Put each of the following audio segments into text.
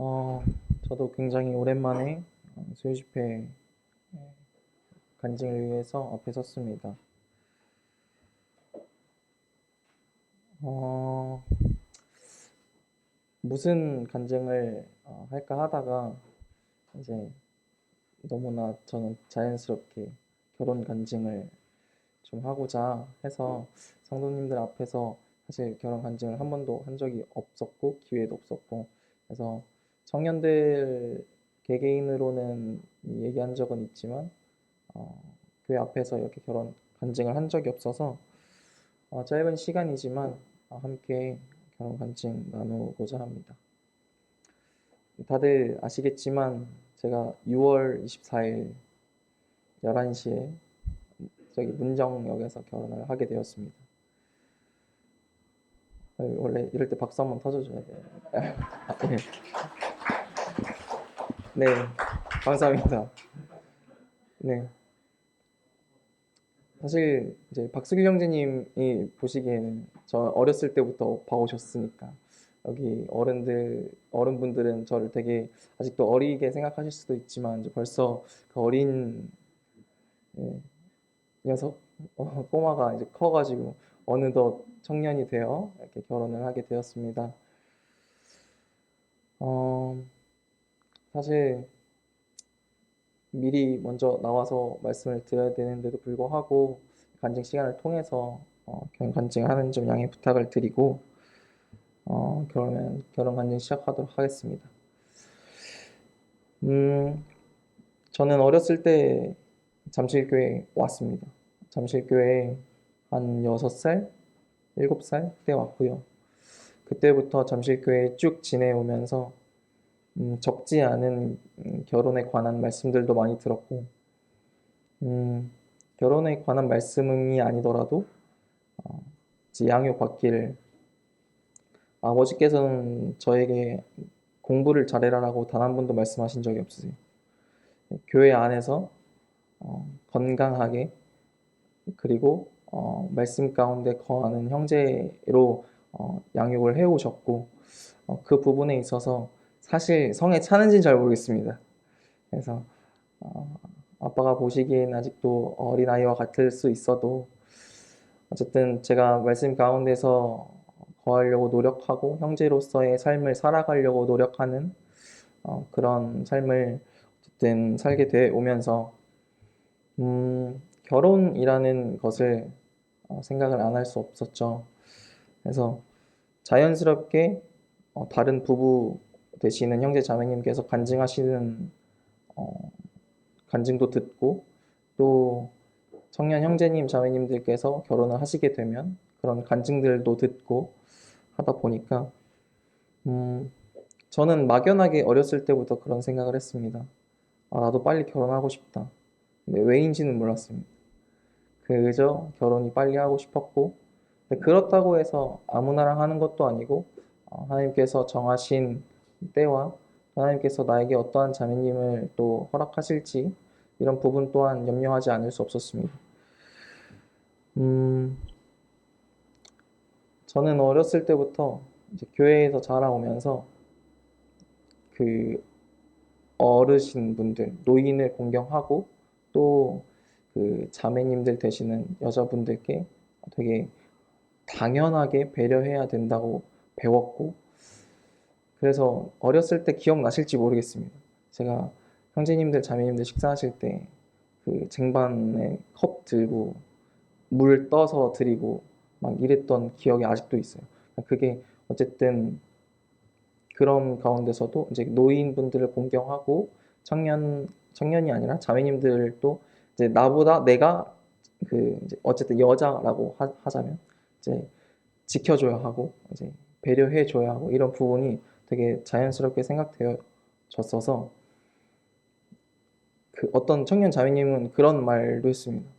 어, 저도 굉장히 오랜만에 수요집회 간증을 위해서 앞에 섰습니다. 어, 무슨 간증을 할까 하다가 이제 너무나 저는 자연스럽게 결혼 간증을 좀 하고자 해서 성도님들 앞에서 사실 결혼 간증을 한 번도 한 적이 없었고 기회도 없었고, 그래서 청년들 개개인으로는 얘기한 적은 있지만 어, 교회 앞에서 이렇게 결혼 간증을 한 적이 없어서 짧은 시간이지만 함께 결혼 간증 나누고자 합니다. 다들 아시겠지만 제가 6월 24일 11시에 저기 문정역에서 결혼을 하게 되었습니다. 원래 이럴 때 박수 한번 터져줘야 돼요. 네, 네, 감사합니다. 네, 사실 이제 박수길 형제님이 보시기에는 저 어렸을 때부터 봐오셨으니까 여기 어른분들은 저를 되게 아직도 어리게 생각하실 수도 있지만 이제 벌써 그 어린 예, 녀석 꼬마가 이제 커가지고 어느덧 청년이 되어 이렇게 결혼을 하게 되었습니다. 어, 사실 미리 먼저 나와서 말씀을 드려야 되는데도 불구하고 간증 시간을 통해서 결혼 간증하는 점 양해 부탁을 드리고 그러면 결혼 간증 시작하도록 하겠습니다. 음, 저는 어렸을 때 잠실교회 왔습니다. 잠실교회 한 6살, 7살 때 왔고요. 그때부터 잠실교회에 쭉 지내오면서 적지 않은 결혼에 관한 말씀들도 많이 들었고, 음, 결혼에 관한 말씀이 아니더라도 이제 양육받기를 아버지께서는 저에게 공부를 잘해라라고 단 한 번도 말씀하신 적이 없으세요. 교회 안에서 건강하게, 그리고 말씀 가운데 거하는 형제로 양육을 해오셨고, 그 부분에 있어서 사실 성에 차는지는 잘 모르겠습니다. 그래서 어, 아빠가 보시기엔 아직도 어린아이와 같을 수 있어도 어쨌든 제가 말씀 가운데서 거하려고 노력하고 형제로서의 삶을 살아가려고 노력하는 그런 삶을 어쨌든 살게 돼 오면서 결혼이라는 것을 생각을 안 할 수 없었죠. 그래서 자연스럽게 다른 부부 되시는 형제 자매님께서 간증하시는 어, 간증도 듣고, 또 청년 형제님 자매님들께서 결혼을 하시게 되면 그런 간증들도 듣고 하다 보니까 음, 저는 막연하게 어렸을 때부터 그런 생각을 했습니다. 나도 빨리 결혼하고 싶다. 근데 왜인지는 몰랐습니다. 그저 결혼이 빨리 하고 싶었고, 근데 그렇다고 해서 아무나랑 하는 것도 아니고 하나님께서 정하신 때와 하나님께서 나에게 어떠한 자매님을 또 허락하실지 이런 부분 또한 염려하지 않을 수 없었습니다. 음, 저는 어렸을 때부터 이제 교회에서 자라오면서 그 어르신분들, 노인을 공경하고 또 그 자매님들 되시는 여자분들께 되게 당연하게 배려해야 된다고 배웠고, 그래서 어렸을 때 기억나실지 모르겠습니다. 제가 형제님들, 자매님들 식사하실 때 그 쟁반에 컵 들고 물 떠서 드리고 막 이랬던 기억이 아직도 있어요. 그게 어쨌든 그런 가운데서도 이제 노인분들을 공경하고 청년이 아니라 자매님들도 이제 나보다 내가 그 이제 어쨌든 여자라고 하자면 이제 지켜줘야 하고 이제 배려해줘야 하고 이런 부분이 되게 자연스럽게 생각되어졌어서, 그 어떤 청년 자매님은 그런 말도 했습니다.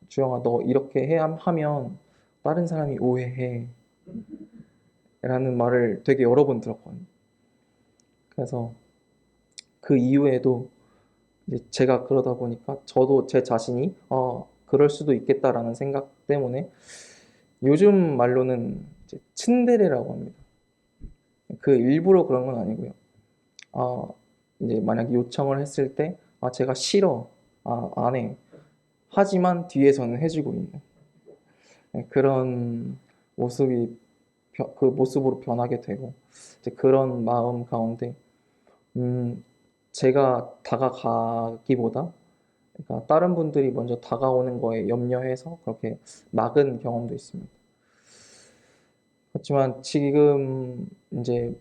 주영아, 너 이렇게 해야 하면 다른 사람이 오해해 라는 말을 되게 여러 번 들었거든요. 그래서 그 이후에도 이제 제가 그러다 보니까 저도 제 자신이 그럴 수도 있겠다라는 생각 때문에 요즘 말로는 이제 츤데레라고 합니다. 그 일부러 그런 건 아니고요. 아, 이제 만약 요청을 했을 때, 제가 싫어, 안 해. 하지만 뒤에서는 해주고 있는 네, 그런 모습이 그 모습으로 변하게 되고 이제 그런 마음 가운데 음, 제가 다가가기보다 그러니까 다른 분들이 먼저 다가오는 거에 염려해서 그렇게 막은 경험도 있습니다. 그렇지만 지금 이제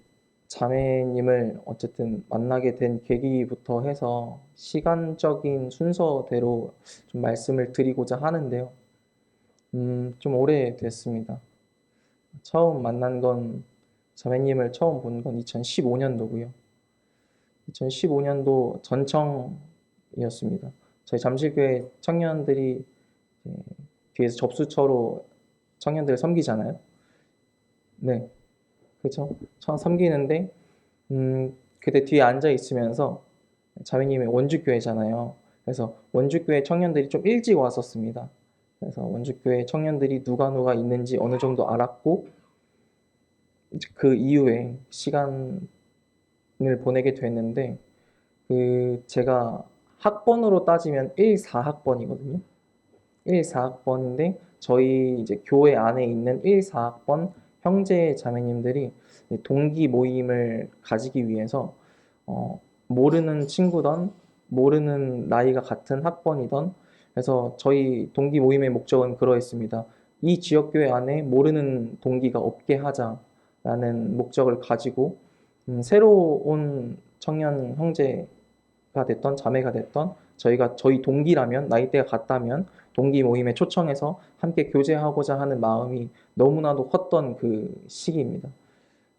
자매님을 어쨌든 만나게 된 계기부터 해서 시간적인 순서대로 좀 말씀을 드리고자 하는데요. 좀 오래됐습니다. 처음 만난 건 자매님을 처음 본 건 2015년도고요. 2015년도 전청이었습니다. 저희 잠실교회 청년들이 뒤에서 접수처로 청년들을 섬기잖아요. 네, 그렇죠. 섬기는데 그때 뒤에 앉아 있으면서 자매님이 원주교회잖아요. 그래서 원주교회 청년들이 좀 일찍 왔었습니다. 그래서 원주교회 청년들이 누가 있는지 어느 정도 알았고 그 이후에 시간을 보내게 됐는데 그 제가 학번으로 따지면 1, 4학번이거든요. 1, 4학번인데 저희 이제 교회 안에 있는 1, 4학번 형제 자매님들이 동기 모임을 가지기 위해서 모르는 친구던 모르는 나이가 같은 학번이던 그래서 저희 동기 모임의 목적은 그러했습니다. 이 지역교회 안에 모르는 동기가 없게 하자라는 목적을 가지고 새로 온 청년 형제가 됐던 자매가 됐던 저희가 저희 동기라면 나이대가 같다면 동기 모임에 초청해서 함께 교제하고자 하는 마음이 너무나도 컸던 그 시기입니다.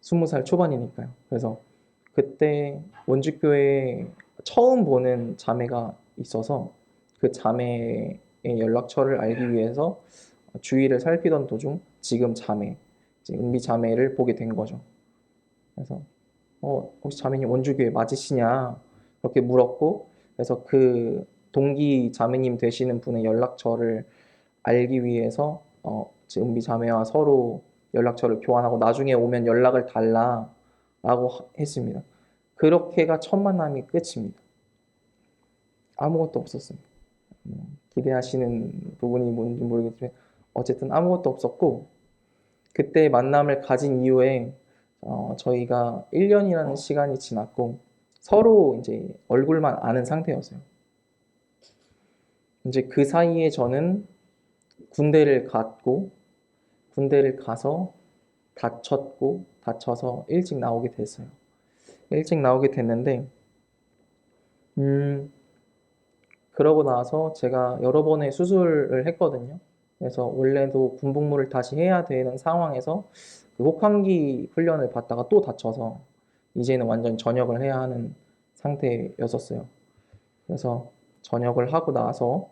20살 초반이니까요. 그래서 그때 원주교회에 처음 보는 자매가 있어서 그 자매의 연락처를 알기 위해서 주위를 살피던 도중 지금 자매, 은비 자매를 보게 된 거죠. 그래서 혹시 자매님 원주교회 맞으시냐? 그렇게 물었고 그래서 그 동기 자매님 되시는 분의 연락처를 알기 위해서 은비 자매와 서로 연락처를 교환하고 나중에 오면 연락을 달라라고 했습니다. 그렇게가 첫 만남이 끝입니다. 아무것도 없었습니다. 기대하시는 부분이 뭔지 모르겠지만 어쨌든 아무것도 없었고 그때 만남을 가진 이후에 저희가 1년이라는 시간이 지났고 서로 이제 얼굴만 아는 상태였어요. 이제 그 사이에 저는 군대를 갔고 군대를 가서 다쳐서 일찍 나오게 됐어요. 일찍 나오게 됐는데 음, 그러고 나서 제가 여러 번의 수술을 했거든요. 그래서 원래도 군복무를 다시 해야 되는 상황에서 그 혹한기 훈련을 받다가 또 다쳐서 이제는 완전 전역을 해야 하는 상태였었어요. 그래서 전역을 하고 나서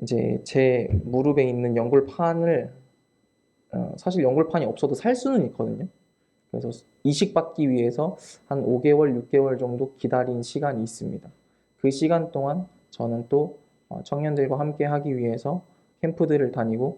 이제 제 무릎에 있는 연골판을 사실 연골판이 없어도 살 수는 있거든요. 그래서 이식받기 위해서 한 5개월, 6개월 정도 기다린 시간이 있습니다. 그 시간 동안 저는 또 청년들과 함께 하기 위해서 캠프들을 다니고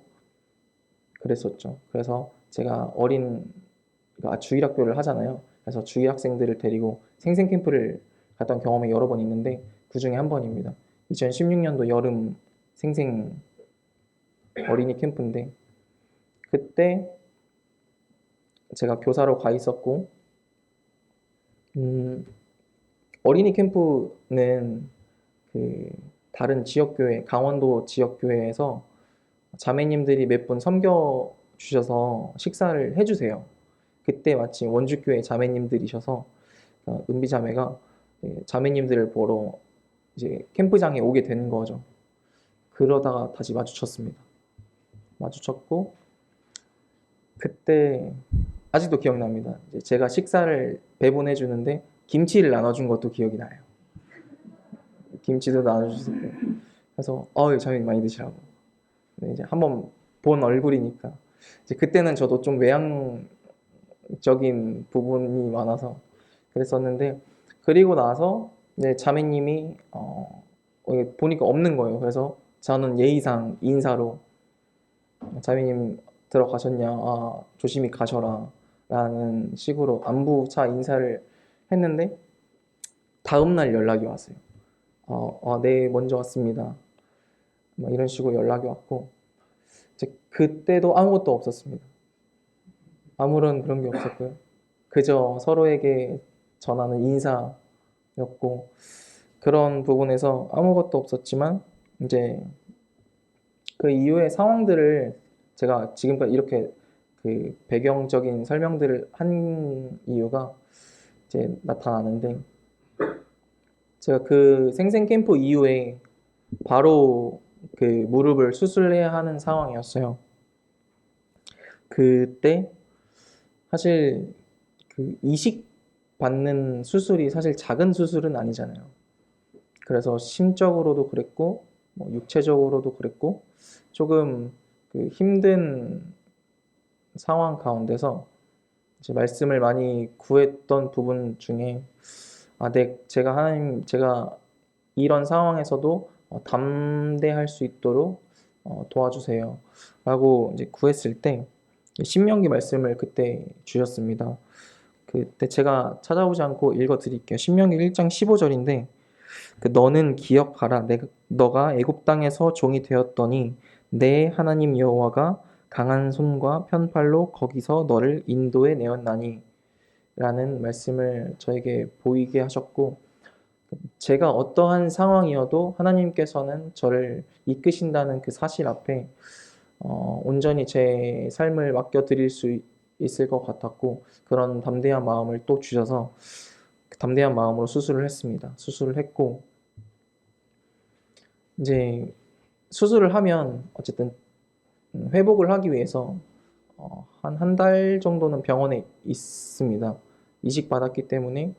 그랬었죠. 그래서 제가 그러니까 주일학교를 하잖아요. 그래서 주일학생들을 데리고 생생 캠프를 갔던 경험이 여러 번 있는데 그 중에 한 번입니다. 2016년도 여름 생생 어린이 캠프인데 그때 제가 교사로 가 있었고 음, 어린이 캠프는 그 다른 지역교회, 강원도 지역교회에서 자매님들이 몇 분 섬겨 주셔서 식사를 해주세요. 그때 마침 원주교회 자매님들이셔서 은비 자매가 자매님들을 보러 이제 캠프장에 오게 되는 거죠. 그러다가 다시 마주쳤습니다. 마주쳤고 그때 아직도 기억납니다. 이제 제가 식사를 배분해 주는데 김치를 나눠준 것도 기억이 나요. 김치도 나눠주셨고 그래서 자매님 많이 드시라고. 근데 이제 한번 본 얼굴이니까 이제 그때는 저도 좀 외향적인 부분이 많아서 그랬었는데 그리고 나서 이제 자매님이 보니까 없는 거예요. 그래서 저는 예의상 인사로 자매님 들어가셨냐? 조심히 가셔라. 라는 식으로 안부차 인사를 했는데 다음날 연락이 왔어요. 네, 먼저 왔습니다. 뭐 이런 식으로 연락이 왔고 이제 그때도 아무것도 없었습니다. 아무런 그런 게 없었고요. 그저 서로에게 전하는 인사였고 그런 부분에서 아무것도 없었지만 이제 그 이후의 상황들을 제가 지금까지 이렇게 그 배경적인 설명들을 한 이유가 이제 나타나는데 제가 그 생생 캠프 이후에 바로 그 무릎을 수술해야 하는 상황이었어요. 그때 사실 그 이식 받는 수술이 사실 작은 수술은 아니잖아요. 그래서 심적으로도 그랬고 뭐 육체적으로도 그랬고 조금 그 힘든 상황 가운데서 이제 말씀을 많이 구했던 부분 중에 제가 하나님 제가 이런 상황에서도 담대할 수 있도록 도와주세요. 라고 이제 구했을 때 신명기 말씀을 그때 주셨습니다. 그때 제가 찾아오지 않고 읽어 드릴게요. 신명기 1장 15절인데 너는 기억하라. 너가 애굽 땅에서 종이 되었더니 내 하나님 여호와가 강한 손과 편팔로 거기서 너를 인도해 내었나니 라는 말씀을 저에게 보이게 하셨고 제가 어떠한 상황이어도 하나님께서는 저를 이끄신다는 그 사실 앞에 온전히 제 삶을 맡겨드릴 수 있을 것 같았고 그런 담대한 마음을 또 주셔서 그 담대한 마음으로 수술을 했습니다. 수술을 했고 이제 수술을 하면 어쨌든 회복을 하기 위해서 한 달 정도는 병원에 있습니다. 이식 받았기 때문에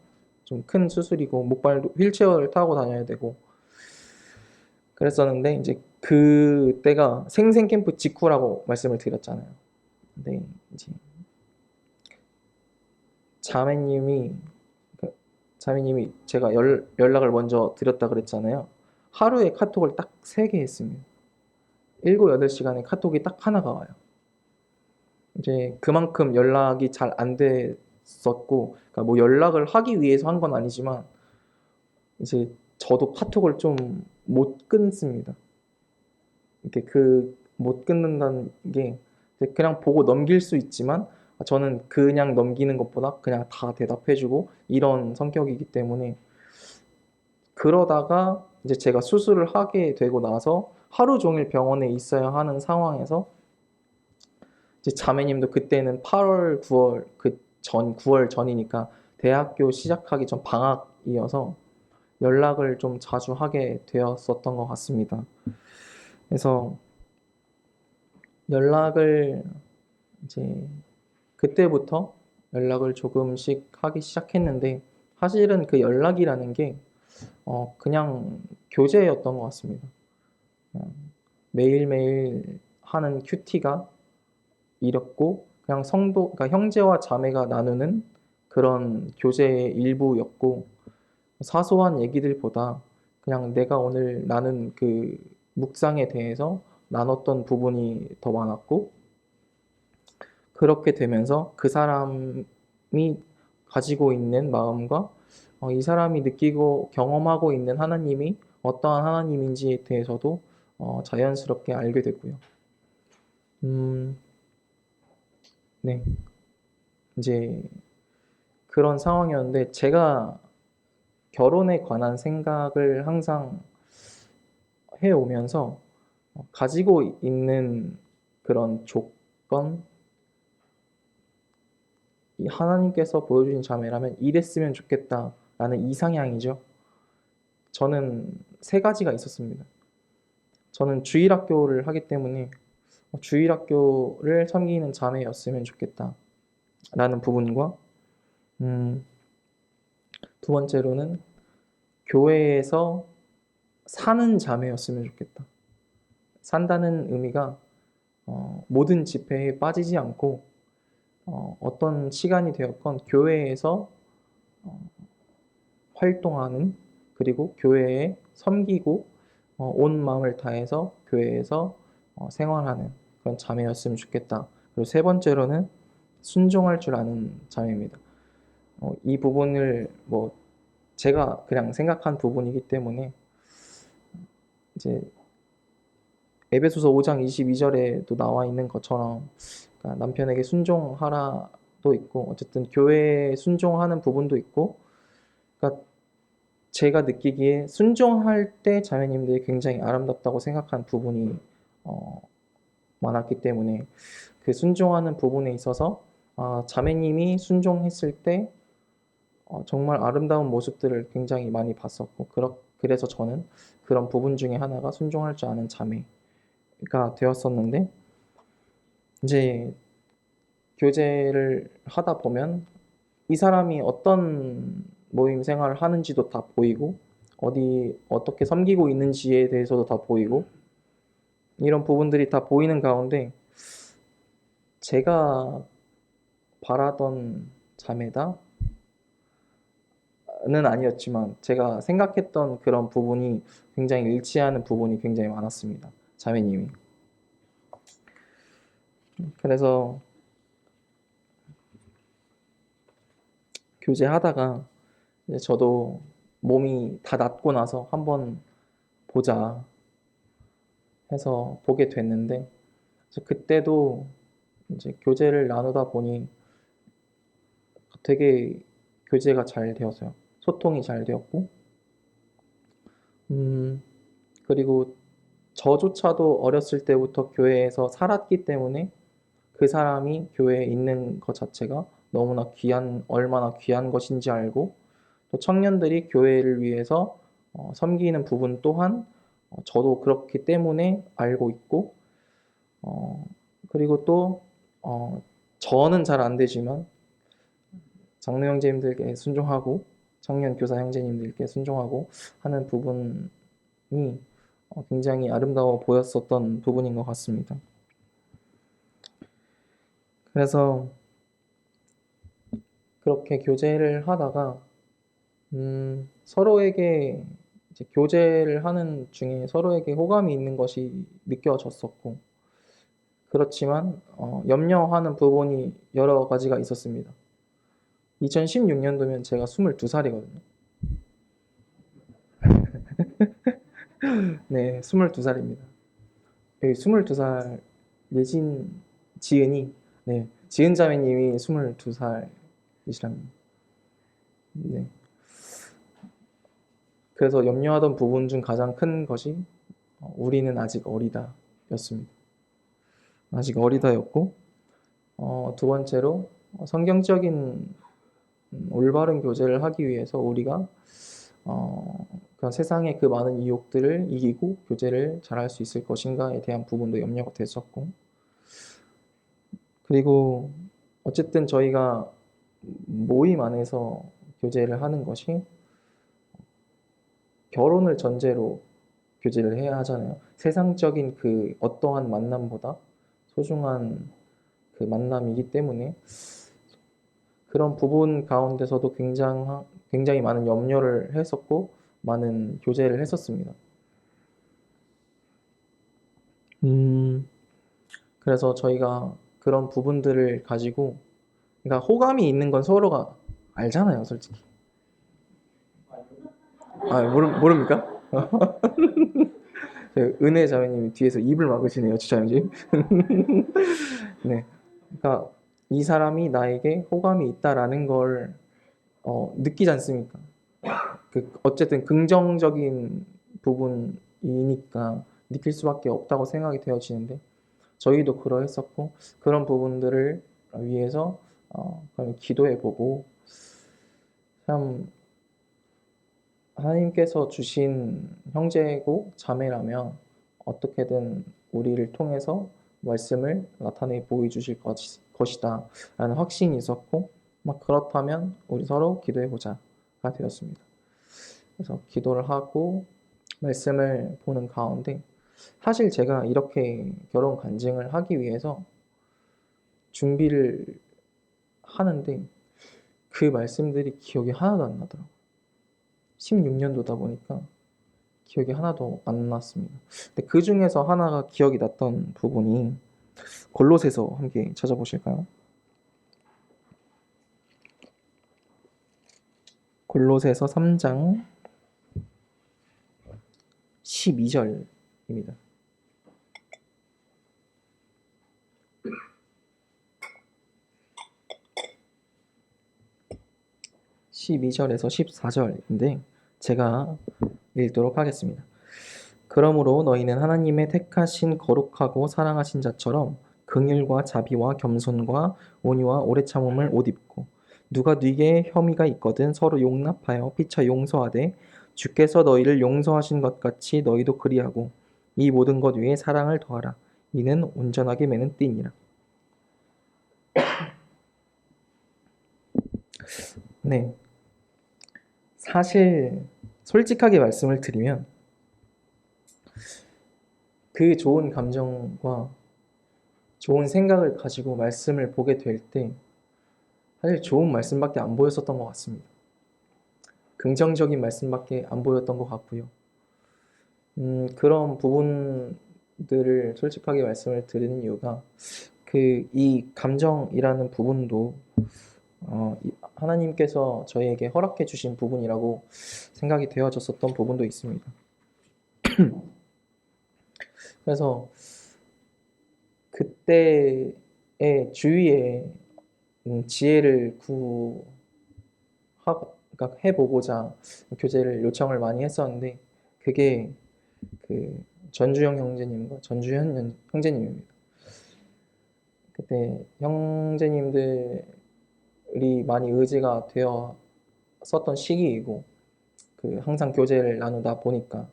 좀 큰 수술이고 목발도 휠체어를 타고 다녀야 되고 그랬었는데 이제 그때가 생생 캠프 직후라고 말씀을 드렸잖아요. 근데 이제 자매님이 자매님이 제가 연락을 먼저 드렸다 그랬잖아요. 하루에 카톡을 딱 3개 했습니다. 7, 8시간에 카톡이 딱 하나가 와요. 이제 그만큼 연락이 잘 안 됐었고, 그러니까 뭐 연락을 하기 위해서 한 건 아니지만, 이제 저도 카톡을 좀 못 끊습니다. 이렇게 못 끊는다는 게 그냥 보고 넘길 수 있지만, 저는 그냥 넘기는 것보다 그냥 다 대답해주고 이런 성격이기 때문에 그러다가 이제 제가 수술을 하게 되고 나서 하루 종일 병원에 있어야 하는 상황에서 이제 자매님도 그때는 8월, 9월 9월 전이니까 대학교 시작하기 전 방학이어서 연락을 좀 자주 하게 되었었던 것 같습니다. 그래서 연락을 이제 그때부터 연락을 조금씩 하기 시작했는데 사실은 그 연락이라는 게 그냥 교제였던 것 같습니다. 매일매일 하는 큐티가 이렸고 그냥 그러니까 형제와 자매가 나누는 그런 교제의 일부였고 사소한 얘기들보다 그냥 내가 오늘 나눈 그 묵상에 대해서 나눴던 부분이 더 많았고 그렇게 되면서 그 사람이 가지고 있는 마음과 이 사람이 느끼고 경험하고 있는 하나님이 어떠한 하나님인지에 대해서도 자연스럽게 알게 되고요. 네. 이제 그런 상황이었는데 제가 결혼에 관한 생각을 항상 해오면서 가지고 있는 그런 조건, 이 하나님께서 보여주신 자매라면 이랬으면 좋겠다라는 이상향이죠. 저는 3가지가 있었습니다. 저는 주일학교를 하기 때문에 주일학교를 섬기는 자매였으면 좋겠다라는 부분과 두 번째로는 교회에서 사는 자매였으면 좋겠다. 산다는 의미가 모든 집회에 빠지지 않고 어떤 시간이 되었건 교회에서 활동하는 그리고 교회에 섬기고 온 마음을 다해서 교회에서 생활하는 그런 자매였으면 좋겠다. 그리고 3번째로는 순종할 줄 아는 자매입니다. 이 부분을 뭐 제가 그냥 생각한 부분이기 때문에 이제 에베소서 5장 22절에도 나와 있는 것처럼 그러니까 남편에게 순종하라도 있고 어쨌든 교회에 순종하는 부분도 있고 그러니까 제가 느끼기에 순종할 때 자매님들이 굉장히 아름답다고 생각한 부분이 어, 많았기 때문에 그 순종하는 부분에 있어서 자매님이 순종했을 때 정말 아름다운 모습들을 굉장히 많이 봤었고 그래서 저는 그런 부분 중에 하나가 순종할 줄 아는 자매가 되었었는데 이제 교제를 하다 보면 이 사람이 어떤 모임 생활을 하는지도 다 보이고 어떻게 섬기고 있는지에 대해서도 다 보이고 이런 부분들이 다 보이는 가운데 제가 바라던 자매다는 아니었지만 제가 생각했던 그런 부분이 굉장히 일치하는 부분이 굉장히 많았습니다. 자매님이. 그래서 교제하다가 이제 저도 몸이 다 낫고 나서 한번 보자 해서 보게 됐는데 그때도 이제 교제를 나누다 보니 되게 교제가 잘 되었어요. 소통이 잘 되었고, 그리고 저조차도 어렸을 때부터 교회에서 살았기 때문에 그 사람이 교회에 있는 것 자체가 너무나 얼마나 귀한 것인지 알고, 또 청년들이 교회를 위해서 섬기는 부분 또한 저도 그렇기 때문에 알고 있고, 어, 그리고 또, 저는 잘 안 되지만, 장로 형제님들께 순종하고, 청년 교사 형제님들께 순종하고 하는 부분이 굉장히 아름다워 보였었던 부분인 것 같습니다. 그래서 그렇게 교제를 하다가 서로에게 이제 교제를 하는 중에 서로에게 호감이 있는 것이 느껴졌었고 그렇지만 염려하는 부분이 여러 가지가 있었습니다. 2016년도면 제가 22살이거든요. 네, 22살입니다. 여기 22살 지은이 네, 지은 자매님이 22살이시랍니다. 네. 그래서 염려하던 부분 중 가장 큰 것이 우리는 아직 어리다 였습니다. 아직 어리다였고 두 번째로 성경적인 올바른 교제를 하기 위해서 우리가 그 세상의 그 많은 유혹들을 이기고 교제를 잘할 수 있을 것인가에 대한 부분도 염려가 됐었고 그리고 어쨌든 저희가 모임 안에서 교제를 하는 것이 결혼을 전제로 교제를 해야 하잖아요. 세상적인 그 어떠한 만남보다 소중한 그 만남이기 때문에 그런 부분 가운데서도 굉장히 많은 염려를 했었고 많은 교제를 했었습니다. 그래서 저희가 그런 부분들을 가지고 그러니까 호감이 있는 건 서로가 알잖아요, 솔직히. 모릅니까? 은혜 자매님이 뒤에서 입을 막으시네요, 주차장님. 네. 그러니까 이 사람이 나에게 호감이 있다라는 걸 느끼지 않습니까? 어쨌든 긍정적인 부분이니까 느낄 수밖에 없다고 생각이 되어지는데 저희도 그러했었고 그런 부분들을 위해서 그럼 기도해보고 참 하나님께서 주신 형제고 자매라면 어떻게든 우리를 통해서 말씀을 나타내 보여주실 것이다 라는 확신이 있었고 그렇다면 우리 서로 기도해보자가 되었습니다. 그래서 기도를 하고 말씀을 보는 가운데 사실 제가 이렇게 결혼 간증을 하기 위해서 준비를 하는데 그 말씀들이 기억이 하나도 안 나더라고요. 16년도다 보니까 기억이 하나도 안 났습니다. 근데 그 중에서 하나가 기억이 났던 부분이 골로새서 함께 찾아보실까요? 골로새서 3장 12절입니다. 12절에서 14절인데 제가 읽도록 하겠습니다. 그러므로 너희는 하나님의 택하신 거룩하고 사랑하신 자처럼 긍휼과 자비와 겸손과 온유와 오래 참음을 옷 입고 누가 네게 혐의가 있거든 서로 용납하여 피차 용서하되 주께서 너희를 용서하신 것 같이 너희도 그리하고 이 모든 것 위에 사랑을 더하라. 이는 온전하게 매는 띠니라. 네, 사실 솔직하게 말씀을 드리면 그 좋은 감정과 좋은 생각을 가지고 말씀을 보게 될 때 사실 좋은 말씀밖에 안 보였었던 것 같습니다. 긍정적인 말씀밖에 안 보였던 것 같고요. 그런 부분들을 솔직하게 말씀을 드리는 이유가 이 감정이라는 부분도 하나님께서 저희에게 허락해 주신 부분이라고 생각이 되어졌었던 부분도 있습니다. 그래서 그때의 주위에 지혜를 그러니까 해보고자 교제를 요청을 많이 했었는데 그게 그 전주영 형제님과 전주현 형제님입니다. 그때 형제님들이 많이 의지가 되어 썼던 시기이고 항상 교제를 나누다 보니까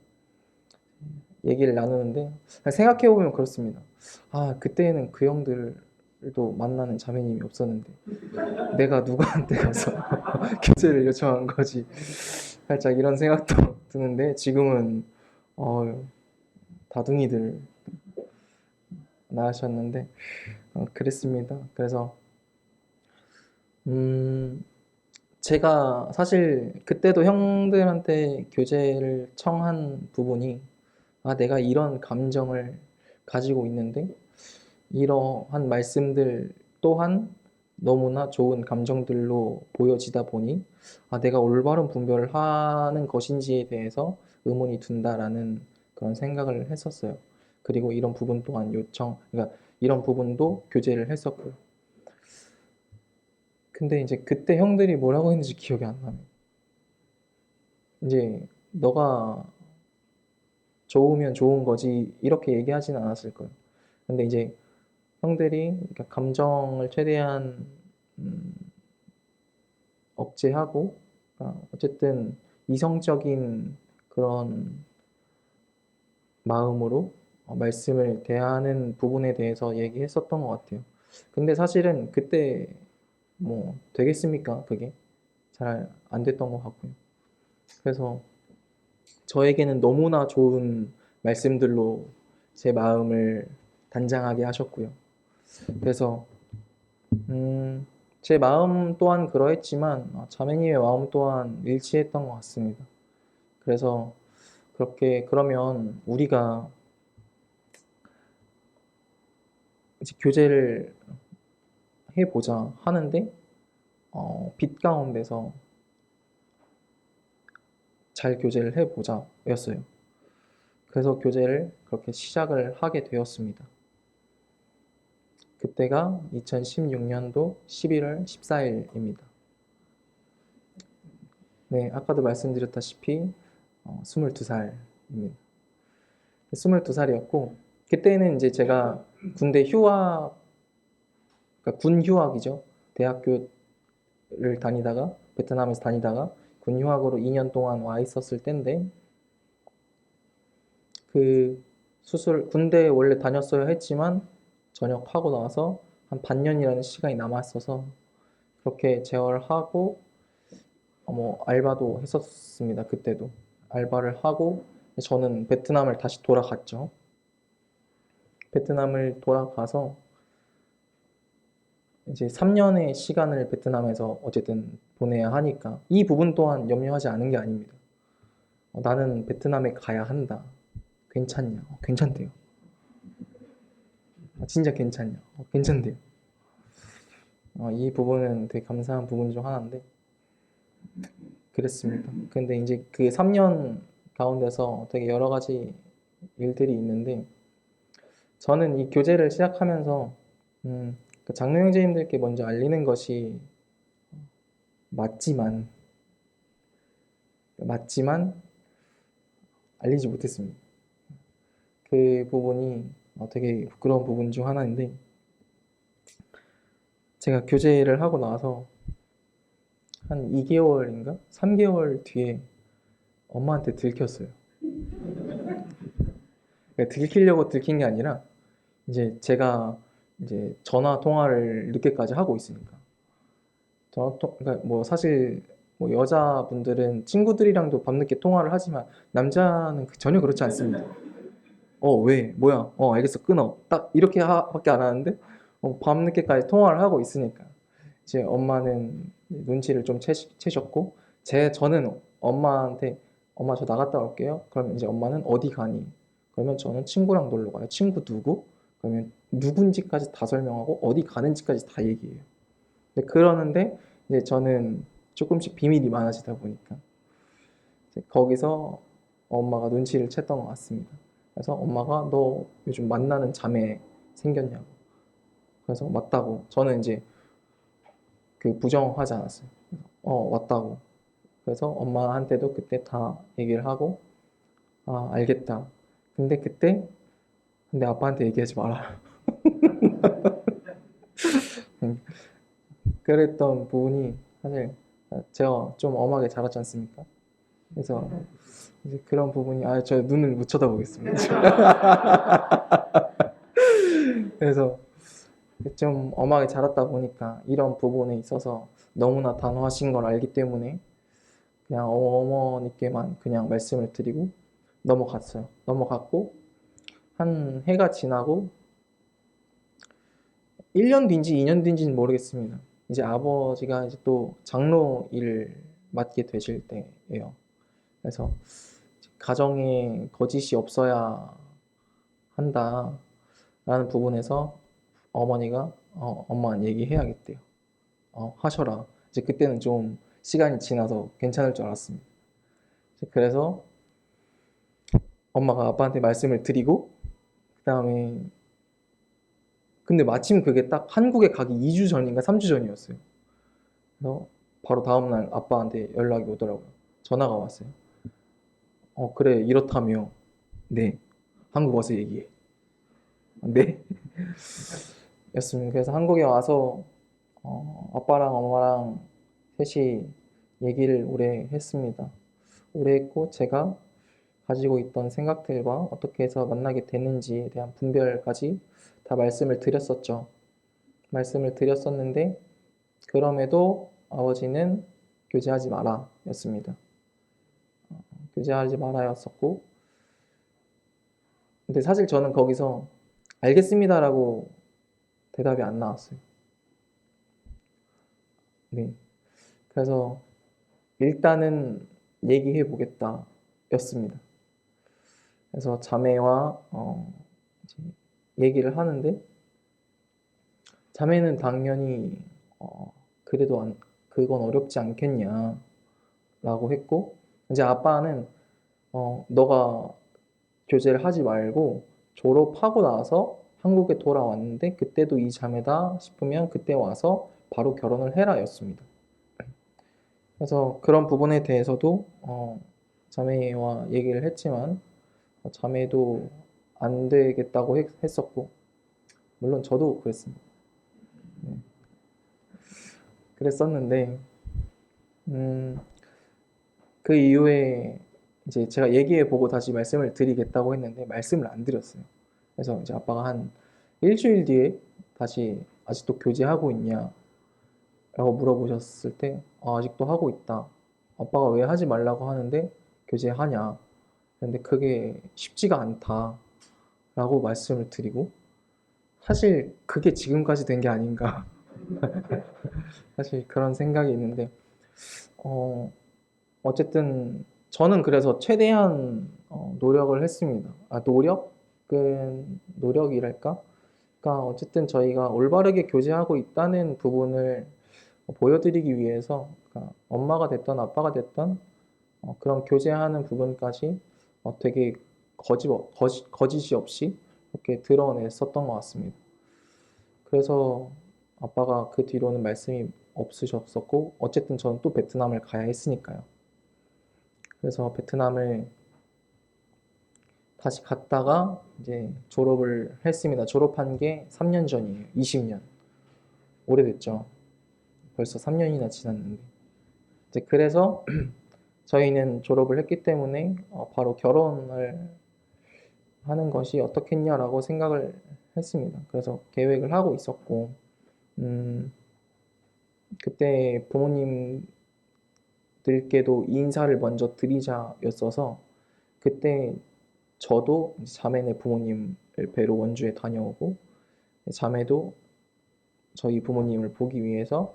얘기를 나누는데 생각해보면 그렇습니다. 그때는 그 형들도 만나는 자매님이 없었는데 내가 누구한테 가서 교제를 요청한 거지. 살짝 이런 생각도 드는데 지금은 다둥이들 낳으셨는데 그랬습니다. 그래서 제가 사실 그때도 형들한테 교제를 청한 부분이 내가 이런 감정을 가지고 있는데 이러한 말씀들 또한 너무나 좋은 감정들로 보여지다 보니 내가 올바른 분별을 하는 것인지에 대해서 의문이 든다라는 그런 생각을 했었어요. 그리고 이런 부분 또한 그러니까 이런 부분도 교제를 했었고요. 근데 이제 그때 형들이 뭐라고 했는지 기억이 안 나요. 이제 너가 좋으면 좋은 거지 이렇게 얘기하진 않았을 거예요. 근데 이제 형들이 그러니까 감정을 최대한 억제하고 어쨌든 이성적인 그런 마음으로 말씀을 대하는 부분에 대해서 얘기했었던 것 같아요. 근데 사실은 그때 뭐 되겠습니까? 그게 잘 안 됐던 것 같고요. 그래서 저에게는 너무나 좋은 말씀들로 제 마음을 단장하게 하셨고요. 그래서 제 마음 또한 그러했지만 자매님의 마음 또한 일치했던 것 같습니다. 그래서 그러면 우리가 이제 교제를 해보자 하는데 빛 가운데서 잘 교제를 해보자 였어요. 그래서 교제를 그렇게 시작을 하게 되었습니다. 그때가 2016년도 11월 14일입니다. 네, 아까도 말씀드렸다시피 22살입니다. 22살이었고 그때는 이제 제가 군대 휴학, 그러니까 군 휴학이죠. 대학교를 다니다가 베트남에서 다니다가 군 휴학으로 2년 동안 와 있었을 때인데 군대에 원래 다녔어야 했지만 전역하고 나서 한 반년이라는 시간이 남았어서 그렇게 재활하고 알바도 했었습니다. 그때도 알바를 하고 저는 베트남을 다시 돌아갔죠. 베트남을 돌아가서 이제 3년의 시간을 베트남에서 어쨌든 보내야 하니까 이 부분 또한 염려하지 않은 게 아닙니다. 나는 베트남에 가야 한다. 괜찮냐? 괜찮대요. 진짜 괜찮냐? 괜찮대요. 이 부분은 되게 감사한 부분 중 하나인데 그랬습니다. 근데 이제 그 3년 가운데서 되게 여러 가지 일들이 있는데 저는 이 교제를 시작하면서 그 장로 형제님들께 먼저 알리는 것이 맞지만 알리지 못했습니다. 그 부분이 되게 부끄러운 부분 중 하나인데 제가 교제를 하고 나서 한 2개월인가 3개월 뒤에 엄마한테 들켰어요. 그러니까 들키려고 들킨 게 아니라 이제 제가 이제 전화 통화를 늦게까지 하고 있으니까 그러니까 뭐 사실 뭐 여자분들은 친구들이랑도 밤늦게 통화를 하지만 남자는 전혀 그렇지 않습니다. 왜? 뭐야? 알겠어. 끊어. 딱 이렇게 밖에 안 하는데 밤늦게까지 통화를 하고 있으니까 이제 엄마는 눈치를 좀 채셨고 저는 엄마한테 엄마 저 나갔다 올게요. 그러면 이제 엄마는 어디 가니? 그러면 저는 친구랑 놀러 가요. 친구 누구? 그러면 누군지까지 다 설명하고 어디 가는지까지 다 얘기해요. 근데 그러는데 이제 저는 조금씩 비밀이 많아지다 보니까 이제 거기서 엄마가 눈치를 챘던 것 같습니다. 그래서 엄마가 너 요즘 만나는 자매 생겼냐고. 그래서 맞다고. 저는 이제 그 부정하지 않았어요. 왔다고. 그래서 엄마한테도 그때 다 얘기를 하고 알겠다. 근데 아빠한테 얘기하지 마라. 그랬던 부분이 사실 제가 좀 엄하게 자랐지 않습니까? 그래서 이제 그런 부분이 저 눈을 못 쳐다보겠습니다. 그래서 좀 엄하게 자랐다 보니까 이런 부분에 있어서 너무나 단호하신 걸 알기 때문에 그냥 어머니께만 그냥 말씀을 드리고 넘어갔어요. 넘어갔고 한 해가 지나고 1년 뒤인지 2년 뒤인지는 모르겠습니다. 이제 아버지가 이제 또 장로 일을 맡게 되실 때예요. 그래서 가정에 거짓이 없어야 한다라는 부분에서 어머니가 엄마 얘기해야겠대요. 하셔라. 이제 그때는 좀 시간이 지나서 괜찮을 줄 알았습니다. 그래서 엄마가 아빠한테 말씀을 드리고 그다음에 근데 마침 그게 딱 한국에 가기 2주 전인가 3주 전이었어요. 그래서 바로 다음날 아빠한테 연락이 오더라고요. 전화가 왔어요. 그래 이렇다며. 네. 한국 와서 얘기해. 네. 였습니다. 그래서 한국에 와서 아빠랑 엄마랑 셋이 얘기를 오래 했습니다. 오래 했고 제가 가지고 있던 생각들과 어떻게 해서 만나게 됐는지에 대한 분별까지 다 말씀을 드렸었죠. 말씀을 드렸었는데 그럼에도 아버지는 교제하지 마라 였습니다. 교제하지 마라 였었고 근데 사실 저는 거기서 알겠습니다라고 대답이 안 나왔어요. 네. 그래서 일단은 얘기해 보겠다 였습니다. 그래서 자매와 얘기를 하는데 자매는 당연히 그래도 그건 어렵지 않겠냐라고 했고 이제 아빠는 너가 교제를 하지 말고 졸업하고 나서 한국에 돌아왔는데 그때도 이 자매다 싶으면 그때 와서 바로 결혼을 해라 였습니다. 그래서 그런 부분에 대해서도 자매와 얘기를 했지만 자매도 안 되겠다고 했었고 물론 저도 그랬습니다. 네. 그랬었는데 그 이후에 이제 제가 얘기해 보고 다시 말씀을 드리겠다고 했는데 말씀을 안 드렸어요. 그래서 이제 아빠가 한 일주일 뒤에 다시 아직도 교제하고 있냐? 라고 물어보셨을 때 아직도 하고 있다. 아빠가 왜 하지 말라고 하는데 교제하냐? 근데 그게 쉽지가 않다. 라고 말씀을 드리고 사실 그게 지금까지 된 게 아닌가. 사실 그런 생각이 있는데 어쨌든 저는 그래서 최대한 노력을 했습니다. 노력이랄까? 그러니까 어쨌든 저희가 올바르게 교제하고 있다는 부분을 보여드리기 위해서 그러니까 엄마가 됐던 아빠가 됐던 그런 교제하는 부분까지 되게 거짓이 없이 이렇게 드러냈었던 것 같습니다. 그래서 아빠가 그 뒤로는 말씀이 없으셨었고 어쨌든 저는 또 베트남을 가야 했으니까요. 그래서 베트남을 다시 갔다가 이제 졸업을 했습니다. 졸업한 게 3년 전이에요. 20년. 오래됐죠. 벌써 3년이나 지났는데. 이제 그래서 저희는 졸업을 했기 때문에 바로 결혼을 하는 것이 어떻겠냐라고 생각을 했습니다. 그래서 계획을 하고 있었고, 음, 그때 부모님들께도 인사를 먼저 드리자였어서, 그때 저도 자매네 부모님을 뵈러 원주에 다녀오고, 자매도 저희 부모님을 보기 위해서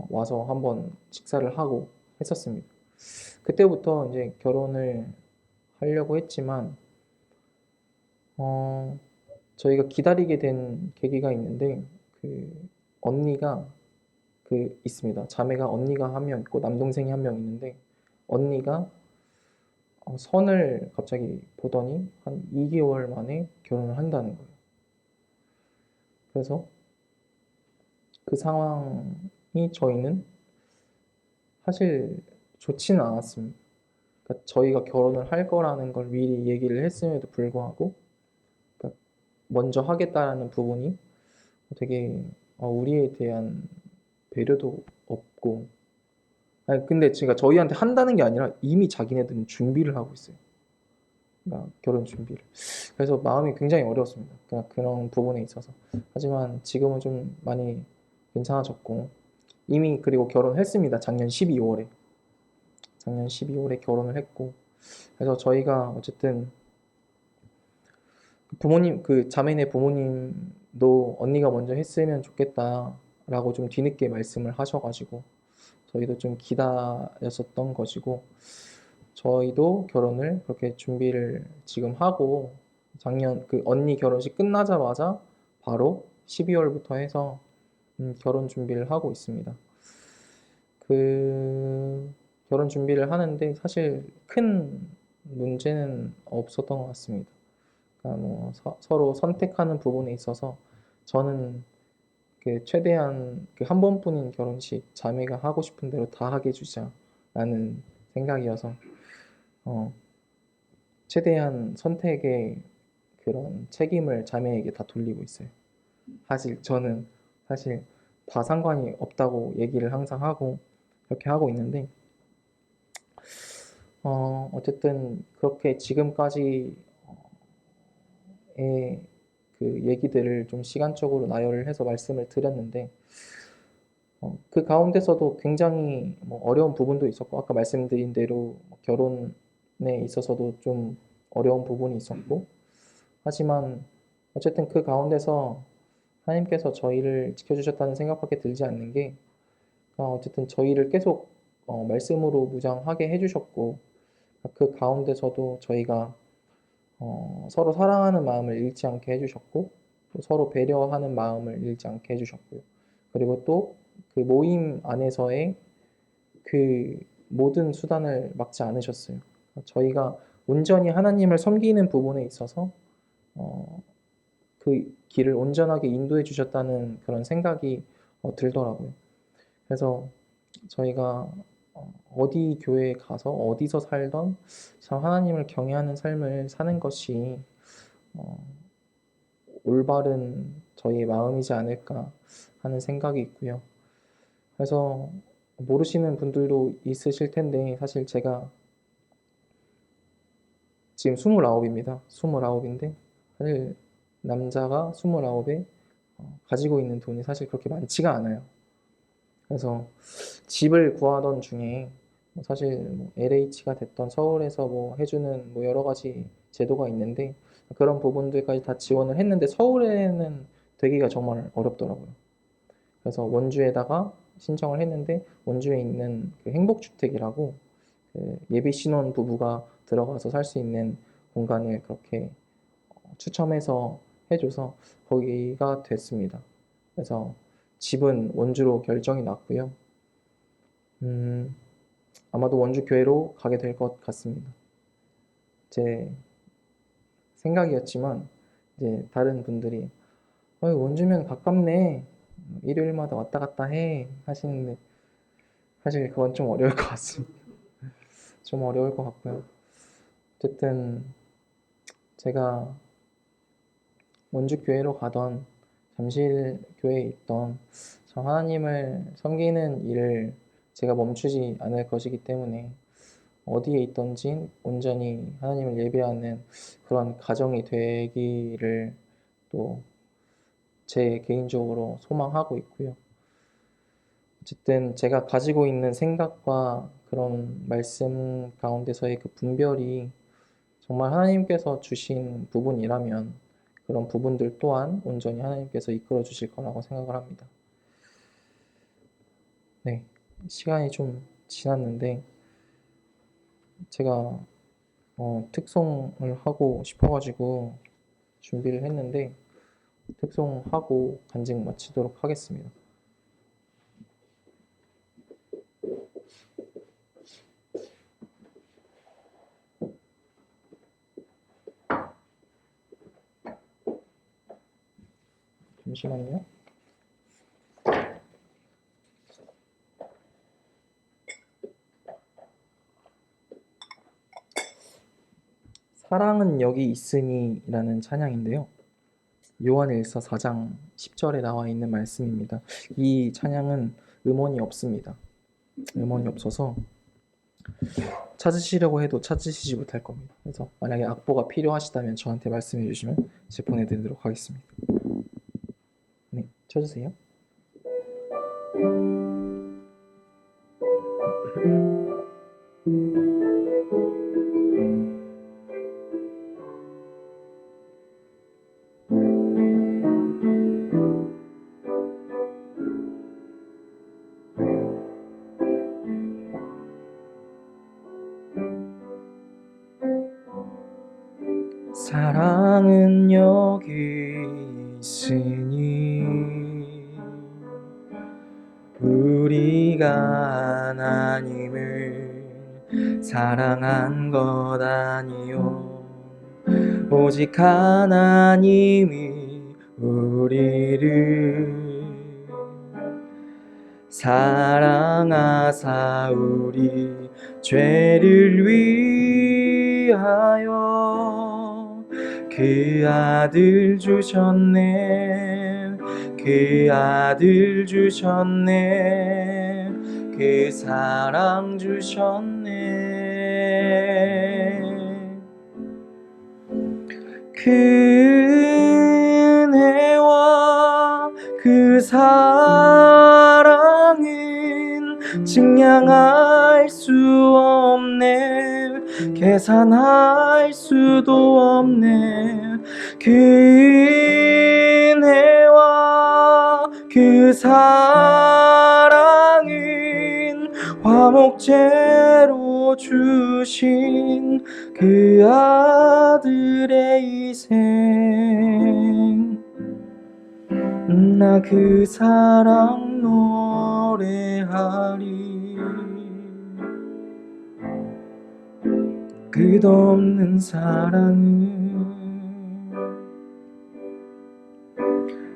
와서 한번 식사를 하고 했었습니다. 그때부터 이제 결혼을 하려고 했지만, 어, 저희가 기다리게 된 계기가 있는데, 그 언니가 있습니다. 자매가 언니가 한 명 있고 남동생이 한 명 있는데, 언니가 선을 갑자기 보더니 한 2개월 만에 결혼을 한다는 거예요. 그래서 그 상황이 저희는 사실 좋지는 않았습니다. 그러니까 저희가 결혼을 할 거라는 걸 미리 얘기를 했음에도 불구하고, 그러니까 먼저 하겠다라는 부분이 되게 우리에 대한 배려도 없고, 아니 근데 제가 저희한테 한다는 게 아니라 이미 자기네들은 준비를 하고 있어요. 그러니까 결혼 준비를. 그래서 마음이 굉장히 어려웠습니다. 그러니까 그런 부분에 있어서. 하지만 지금은 좀 많이 괜찮아졌고, 이미 그리고 결혼했습니다. 작년 12월에. 작년 12월에 결혼을 했고, 그래서 저희가 어쨌든 부모님, 그 자매네 부모님도 언니가 먼저 했으면 좋겠다라고 좀 뒤늦게 말씀을 하셔가지고, 저희도 좀 기다렸었던 것이고, 저희도 결혼을 그렇게 준비를 지금 하고, 작년 그 언니 결혼식 끝나자마자 바로 12월부터 해서 결혼 준비를 하고 있습니다. 그 결혼 준비를 하는데 사실 큰 문제는 없었던 것 같습니다. 그러니까 뭐 서로 선택하는 부분에 있어서 저는 최대한 한 번뿐인 결혼식 자매가 하고 싶은 대로 다 하게 해주자라는 생각이어서 어, 최대한 선택의 그런 책임을 자매에게 다 돌리고 있어요. 사실 저는 사실 다 상관이 없다고 얘기를 항상 하고 그렇게 하고 있는데 어쨌든 그렇게 지금까지의 그 얘기들을 좀 시간적으로 나열을 해서 말씀을 드렸는데 그 가운데서도 굉장히 뭐 어려운 부분도 있었고 아까 말씀드린 대로 결혼에 있어서도 좀 어려운 부분이 있었고 하지만 어쨌든 그 가운데서 하나님께서 저희를 지켜주셨다는 생각밖에 들지 않는 게 어쨌든 저희를 계속 말씀으로 무장하게 해주셨고 그 가운데서도 저희가 서로 사랑하는 마음을 잃지 않게 해주셨고 또 서로 배려하는 마음을 잃지 않게 해주셨고요. 그리고 또 그 모임 안에서의 그 모든 수단을 막지 않으셨어요. 저희가 온전히 하나님을 섬기는 부분에 있어서 그 길을 온전하게 인도해 주셨다는 그런 생각이 들더라고요. 그래서 저희가 어디 교회에 가서 어디서 살던 참 하나님을 경외하는 삶을 사는 것이 어, 올바른 저희의 마음이지 않을까 하는 생각이 있고요. 그래서 모르시는 분들도 있으실 텐데 사실 제가 지금 29입니다. 29인데 사실 남자가 29에 가지고 있는 돈이 사실 그렇게 많지가 않아요. 그래서 집을 구하던 중에 사실 뭐 LH가 됐던 서울에서 뭐 해주는 뭐 여러 가지 제도가 있는데 그런 부분들까지 다 지원을 했는데 서울에는 되기가 정말 어렵더라고요. 그래서 원주에다가 신청을 했는데 원주에 있는 그 행복주택이라고 그 예비 신혼 부부가 들어가서 살 수 있는 공간을 그렇게 추첨해서 해줘서 거기가 됐습니다. 그래서 집은 원주로 결정이 났고요. 아마도 원주 교회로 가게 될 것 같습니다. 제 생각이었지만 이제 다른 분들이 원주면 가깝네, 일요일마다 왔다 갔다 해 하시는데 사실 그건 좀 어려울 것 같습니다. 좀 어려울 것 같고요. 어쨌든 제가 원주 교회로 가던 잠실 교회에 있던 저 하나님을 섬기는 일을 제가 멈추지 않을 것이기 때문에 어디에 있던지 온전히 하나님을 예배하는 그런 가정이 되기를 또 제 개인적으로 소망하고 있고요. 어쨌든 제가 가지고 있는 생각과 그런 말씀 가운데서의 그 분별이 정말 하나님께서 주신 부분이라면 그런 부분들 또한 온전히 하나님께서 이끌어 주실 거라고 생각을 합니다. 네, 시간이 좀 지났는데 제가 특송을 하고 싶어가지고 준비를 했는데 특송하고 간증 마치도록 하겠습니다. 잠시만요. 사랑은 여기 있으니 라는 찬양인데요. 요한일서 4장 10절에 나와 있는 말씀입니다. 이 찬양은 음원이 없습니다. 음원이 없어서 찾으시려고 해도 찾으시지 못할 겁니다. 그래서 만약에 악보가 필요하시다면 저한테 말씀해 주시면 제가 보내드리도록 하겠습니다. 네, 쳐주세요. 사랑은 여기 있으니 우리가 하나님을 사랑한 것 아니요 오직 하나님이 우리를 사랑하사 우리 죄를 위하여 그 아들 주셨네 그 아들 주셨네 그 사랑 주셨네 그 은혜와 그 사랑은 증량할 수 없네 계산할 수도 없네 그 은혜와 그 사랑은 화목제로 주신 그 아들의 희생 나 그 사랑 노래하리 끝없는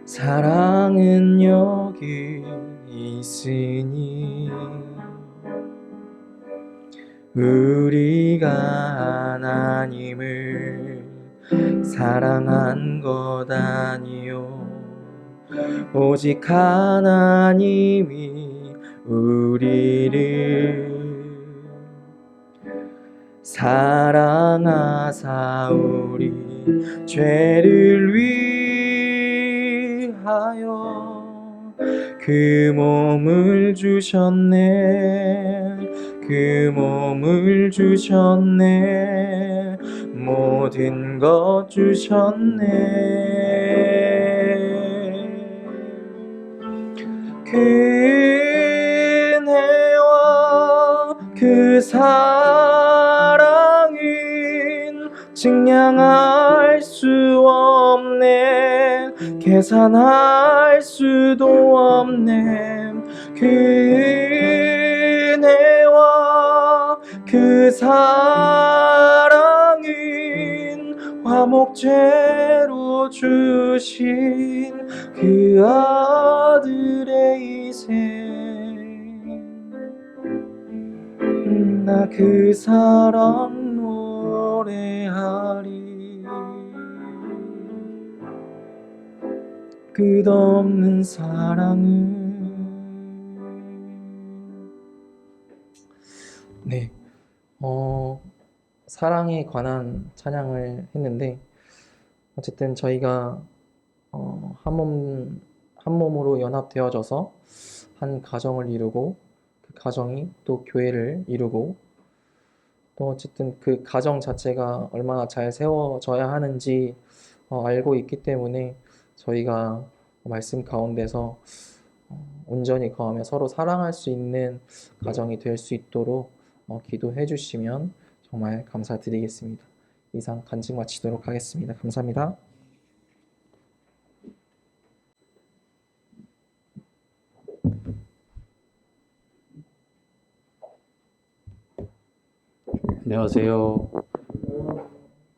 사랑은 여기 있으니 우리가 하나님을 사랑한 것 아니요 오직 하나님이 우리를 사랑하사 우리 죄를 위하여 그 몸을 주셨네 그 몸을 주셨네 모든 것 주셨네 그 은혜와 그 사랑은 증량할 수 없네 계산할 수도 없는 그 은혜와 그 사랑은 화목제로 주신 그 아들의 희생. 나 그 사랑 노래하리. 끝없는 사랑은. 네, 사랑에 관한 찬양을 했는데, 어쨌든 저희가 한 몸으로 연합되어져서 한 가정을 이루고, 그 가정이 또 교회를 이루고, 또 어쨌든 그 가정 자체가 얼마나 잘 세워져야 하는지 알고 있기 때문에 저희가 말씀 가운데서 온전히 거하며 서로 사랑할 수 있는 가정이 될 수 있도록 기도해 주시면 정말 감사드리겠습니다. 이상 간증 마치도록 하겠습니다. 감사합니다. 안녕하세요.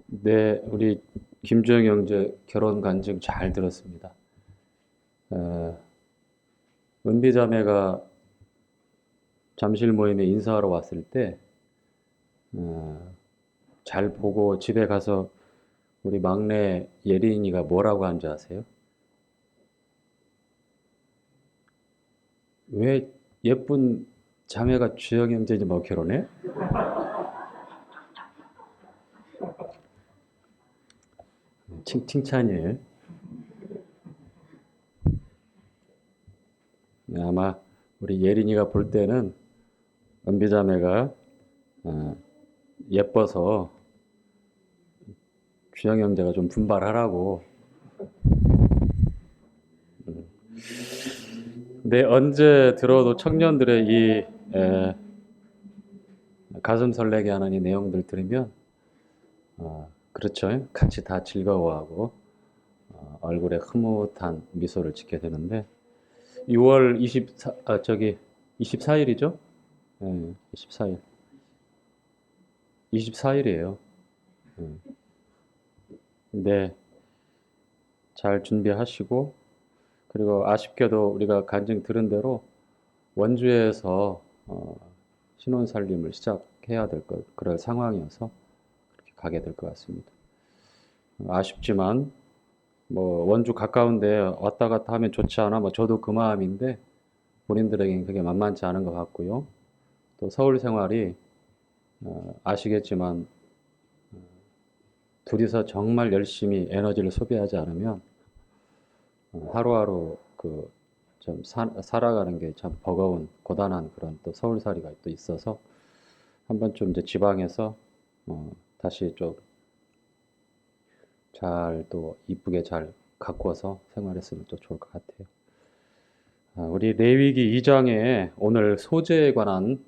네, 우리 김주영 형제 결혼 간증 잘 들었습니다. 은비 자매가 잠실 모임에 인사하러 왔을 때 잘 보고 집에 가서 우리 막내 예린이가 뭐라고 한 줄 아세요? 왜 예쁜 자매가 주영 형제지 뭐 결혼해? 칭찬이에요. 아마 우리 예린이가 볼 때는 은비 자매가 예뻐서 주영 형제가 좀 분발하라고. 네, 언제 들어도 청년들의 이 가슴 설레게 하는 이 내용들 들으면 그렇죠. 같이 다 즐거워하고 얼굴에 흐뭇한 미소를 짓게 되는데 6월 24일이죠? 네, 24일. 24일이에요. 네, 잘 준비하시고 그리고 아쉽게도 우리가 간증 들은 대로 원주에서 신혼 살림을 시작해야 될 그럴 상황이어서 그렇게 가게 될 것 같습니다. 아쉽지만 뭐 원주 가까운데 왔다 갔다 하면 좋지 않아? 뭐 저도 그 마음인데 본인들에겐 그게 만만치 않은 것 같고요. 또 서울 생활이 아시겠지만 둘이서 정말 열심히 에너지를 소비하지 않으면 하루하루 그 좀 살아가는 게 참 버거운 고단한 그런 또 서울살이가 또 있어서 한번 좀 이제 지방에서 다시 좀 잘 또 이쁘게 잘 가꾸어서 생활했으면 또 좋을 것 같아요. 우리 레위기 2장에 오늘 소재에 관한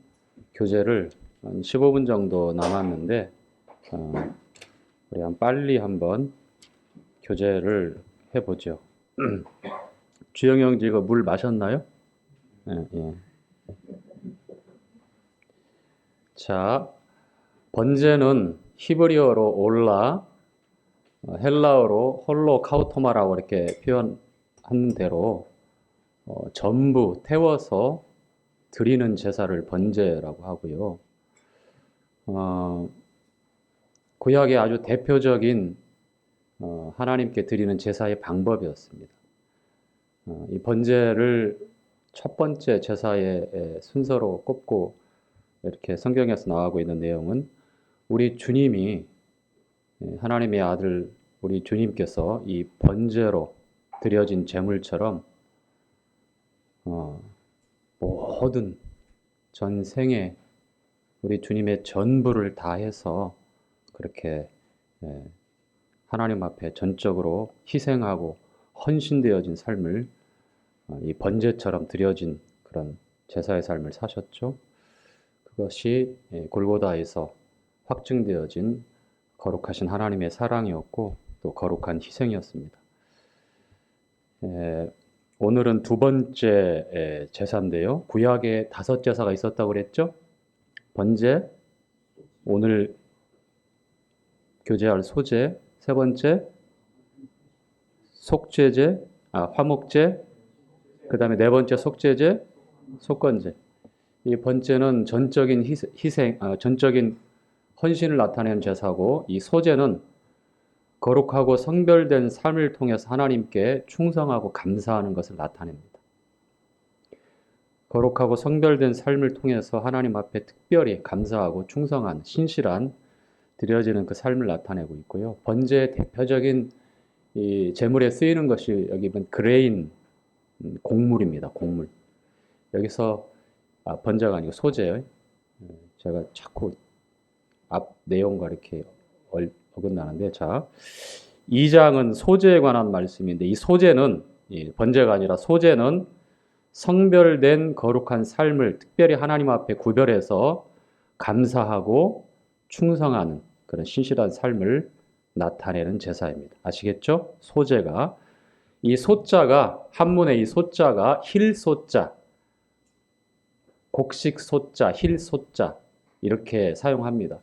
교재를 한 15분 정도 남았는데 우리 빨리 한번 교재를 해보죠. 주영 형제 이거 물 마셨나요? 예, 예. 자, 번제는 히브리어로 올라, 헬라어로 홀로카우토마라고 이렇게 표현하는 대로 전부 태워서 드리는 제사를 번제라고 하고요. 구약의 아주 대표적인 하나님께 드리는 제사의 방법이었습니다. 이 번제를 첫 번째 제사의 순서로 꼽고 이렇게 성경에서 나오고 있는 내용은 우리 주님이 하나님의 아들 우리 주님께서 이 번제로 드려진 제물처럼 모든 전생에 우리 주님의 전부를 다해서 그렇게 하나님 앞에 전적으로 희생하고 헌신되어진 삶을 이 번제처럼 드려진 그런 제사의 삶을 사셨죠. 그것이 골고다에서 확증되어진 거룩하신 하나님의 사랑이었고 또 거룩한 희생이었습니다. 에, 오늘은 두 번째 제사인데요. 구약에 5제사가 있었다고 그랬죠? 번제, 오늘 교제할 소제, 세 번째 속죄제, 화목제, 그 다음에 네 번째 속죄제, 속건제. 이 번제는 전적인 희생, 전적인 헌신을 나타내는 제사고, 이 소제는 거룩하고 성별된 삶을 통해서 하나님께 충성하고 감사하는 것을 나타냅니다. 거룩하고 성별된 삶을 통해서 하나님 앞에 특별히 감사하고 충성한 신실한 드려지는 그 삶을 나타내고 있고요. 번제의 대표적인 이 제물에 쓰이는 것이 여기 보면 그레인, 곡물입니다. 곡물. 여기서 번제가 아니고 소제예요. 제가 자꾸 앞 내용과 이렇게 어긋나는데, 자, 2장은 소제에 관한 말씀인데, 이 소제는 번제가 아니라 소제는 성별된 거룩한 삶을 특별히 하나님 앞에 구별해서 감사하고 충성하는 그런 신실한 삶을 나타내는 제사입니다. 아시겠죠? 소제가. 이 소자가, 한문의 이 소자가 힐소자, 곡식 소자, 힐소자 이렇게 사용합니다.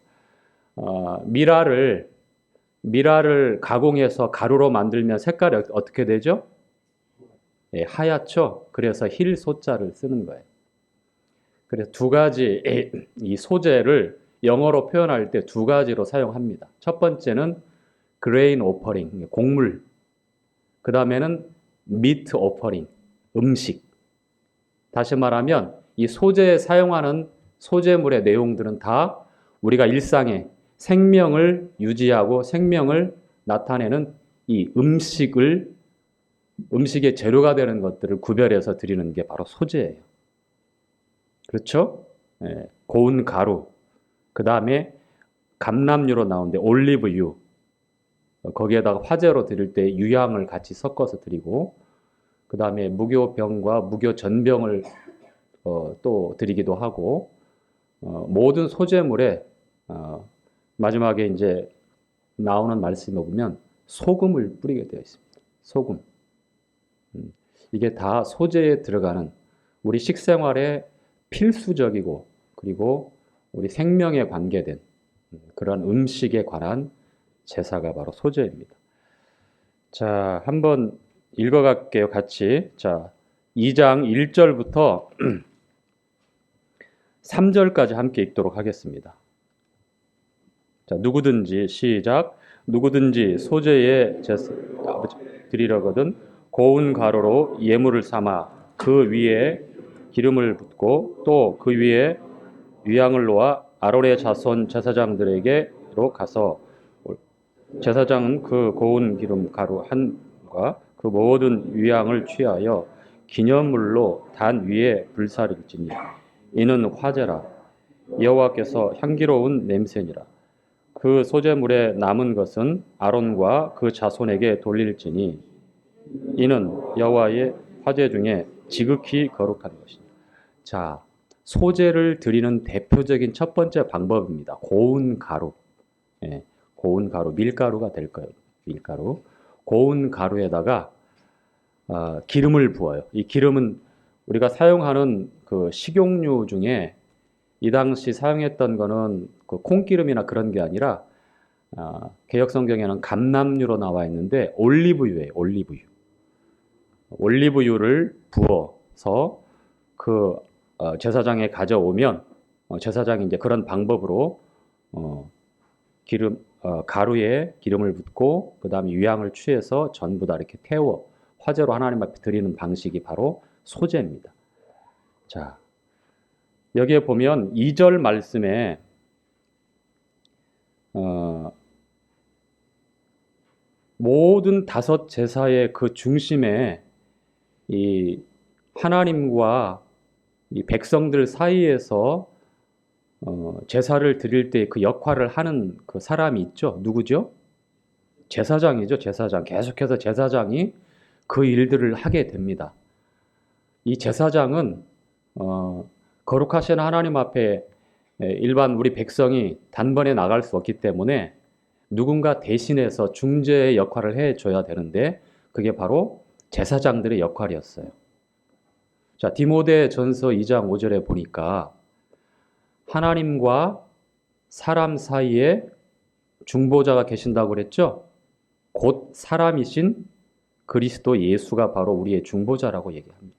미라를 가공해서 가루로 만들면 색깔이 어떻게 되죠? 예, 하얗죠? 그래서 힐소자를 쓰는 거예요. 그래서 두 가지 이 소재를 영어로 표현할 때 두 가지로 사용합니다. 첫 번째는 grain offering, 곡물. 그 다음에는 meat offering, 음식. 다시 말하면 이 소재에 사용하는 소재물의 내용들은 다 우리가 일상에 생명을 유지하고 생명을 나타내는 이 음식의 재료가 되는 것들을 구별해서 드리는 게 바로 소재예요. 그렇죠? 예, 고운 가루, 그 다음에 감람유로 나오는데 올리브유, 거기에다가 화제로 드릴 때 유향을 같이 섞어서 드리고, 그 다음에 무교병과 무교전병을 또 드리기도 하고, 모든 소재물에 마지막에 이제 나오는 말씀에 보면 소금을 뿌리게 되어 있습니다. 소금. 이게 다 소재에 들어가는 우리 식생활에 필수적이고 그리고 우리 생명에 관계된 그런 음식에 관한 제사가 바로 소제입니다. 자, 한번 읽어갈게요, 같이. 자, 2장 1절부터 3절까지 함께 읽도록 하겠습니다. 자, 누구든지 시작. 누구든지 소제에 제사 드리려거든 고운 가루로 예물을 삼아 그 위에 기름을 붓고 또 그 위에 유향을 놓아 아론의 자손 제사장들에게로 가서 제사장은 그 고운 기름 가루 한과 그 모든 유향을 취하여 기념물로 단 위에 불사릴지니 이는 화제라 여호와께서 향기로운 냄새니라. 그 소제물에 남은 것은 아론과 그 자손에게 돌릴지니 이는 여호와의 화제 중에 지극히 거룩한 것이니. 자, 소제를 드리는 대표적인 첫 번째 방법입니다. 고운 가루. 예, 고운 가루, 밀가루가 될 거예요. 밀가루. 고운 가루에다가 기름을 부어요. 이 기름은 우리가 사용하는 그 식용유 중에 이 당시 사용했던 거는 그 콩기름이나 그런 게 아니라 개역 성경에는 감람유로 나와 있는데 올리브유예요. 올리브유. 올리브유를 부어서 그 제사장에 가져오면 제사장이 이제 그런 방법으로 가루에 기름을 붓고 그 다음에 유향을 취해서 전부 다 이렇게 태워 화제로 하나님 앞에 드리는 방식이 바로 소제입니다. 자, 여기에 보면 2절 말씀에 모든 5 제사의 그 중심에 이 하나님과 이 백성들 사이에서 제사를 드릴 때 그 역할을 하는 그 사람이 있죠. 누구죠? 제사장이죠. 제사장. 계속해서 제사장이 그 일들을 하게 됩니다. 이 제사장은 거룩하신 하나님 앞에 일반 우리 백성이 단번에 나갈 수 없기 때문에 누군가 대신해서 중재의 역할을 해줘야 되는데 그게 바로 제사장들의 역할이었어요. 자, 디모데 전서 2장 5절에 보니까 하나님과 사람 사이에 중보자가 계신다고 그랬죠? 곧 사람이신 그리스도 예수가 바로 우리의 중보자라고 얘기합니다.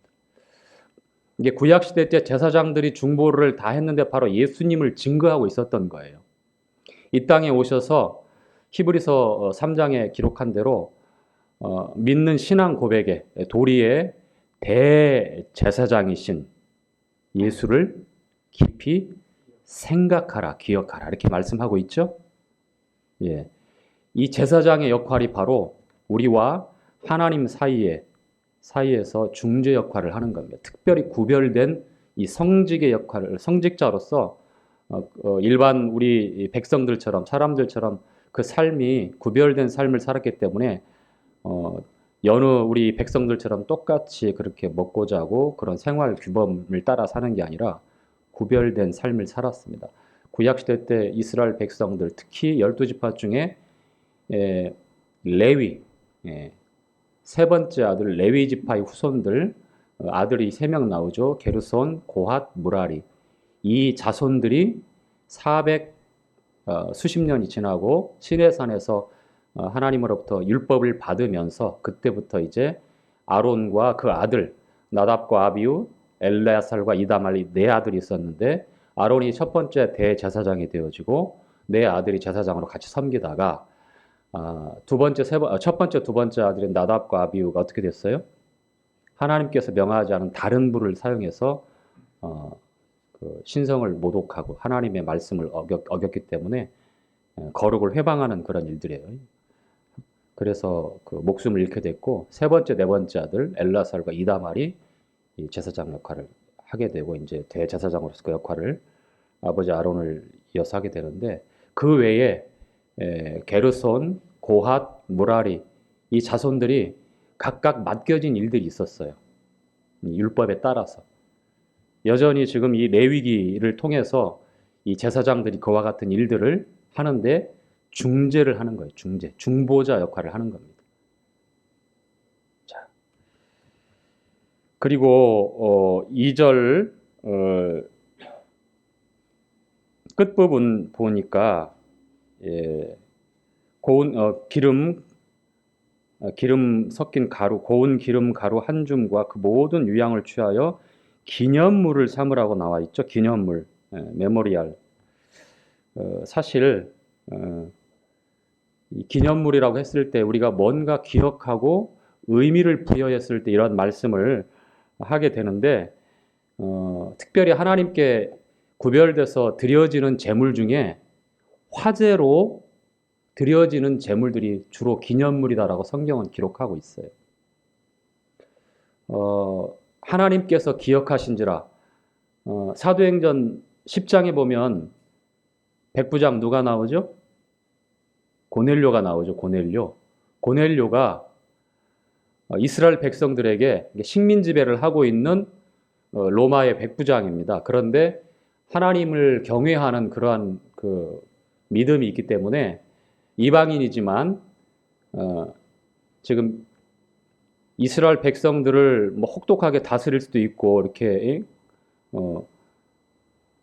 이게 구약시대 때 제사장들이 중보를 다 했는데 바로 예수님을 증거하고 있었던 거예요. 이 땅에 오셔서 히브리서 3장에 기록한 대로 믿는 신앙 고백에 도리의 대제사장이신 예수를 깊이 생각하라, 기억하라 이렇게 말씀하고 있죠. 예, 이 제사장의 역할이 바로 우리와 하나님 사이에서 중재 역할을 하는 겁니다. 특별히 구별된 이 성직의 역할을 성직자로서 일반 우리 백성들처럼 사람들처럼 그 삶이 구별된 삶을 살았기 때문에 여느 우리 백성들처럼 똑같이 그렇게 먹고 자고 그런 생활 규범을 따라 사는 게 아니라 구별된 삶을 살았습니다. 구약시대 때 이스라엘 백성들 특히 12지파 중에 레위 세 번째 아들 레위 지파의 후손들 아들이 3명 나오죠. 게르손, 고핫, 무라리 이 자손들이 400 수십 년이 지나고 시내산에서 하나님으로부터 율법을 받으면서 그때부터 이제 아론과 그 아들 나답과 아비우, 엘레아살과 이다말리 4아들이 있었는데 아론이 첫 번째 대제사장이 되어지고 4아들이 제사장으로 같이 섬기다가 첫 번째, 두 번째 아들인 나답과 아비우가 어떻게 됐어요? 하나님께서 명하지 않은 다른 불을 사용해서 그 신성을 모독하고 하나님의 말씀을 어겼기 때문에 거룩을 회방하는 그런 일들이에요. 그래서 그 목숨을 잃게 됐고 세 번째, 네 번째 아들 엘라살과 이다말이 이 제사장 역할을 하게 되고 이제 대제사장으로서 그 역할을 아버지 아론을 이어서 하게 되는데 그 외에 게르손, 고핫, 무라리 이 자손들이 각각 맡겨진 일들이 있었어요. 율법에 따라서. 여전히 지금 이 레위기를 통해서 이 제사장들이 그와 같은 일들을 하는데 중재를 하는 거예요. 중보자 역할을 하는 겁니다. 자, 그리고 2절 끝부분 보니까 고운 기름 섞인 가루, 고운 기름 가루 한 줌과 그 모든 유향을 취하여 기념물을 삼으라고 나와 있죠. 기념물, 메모리알. 사실 이 기념물이라고 했을 때 우리가 뭔가 기억하고 의미를 부여했을 때 이런 말씀을 하게 되는데 특별히 하나님께 구별돼서 드려지는 제물 중에 화제로 드려지는 제물들이 주로 기념물이다라고 성경은 기록하고 있어요. 하나님께서 기억하신지라 사도행전 10장에 보면 백부장 누가 나오죠? 고넬료가 나오죠. 고넬료가 이스라엘 백성들에게 식민 지배를 하고 있는 로마의 백부장입니다. 그런데 하나님을 경외하는 그러한 그 믿음이 있기 때문에 이방인이지만 지금 이스라엘 백성들을 뭐 혹독하게 다스릴 수도 있고 이렇게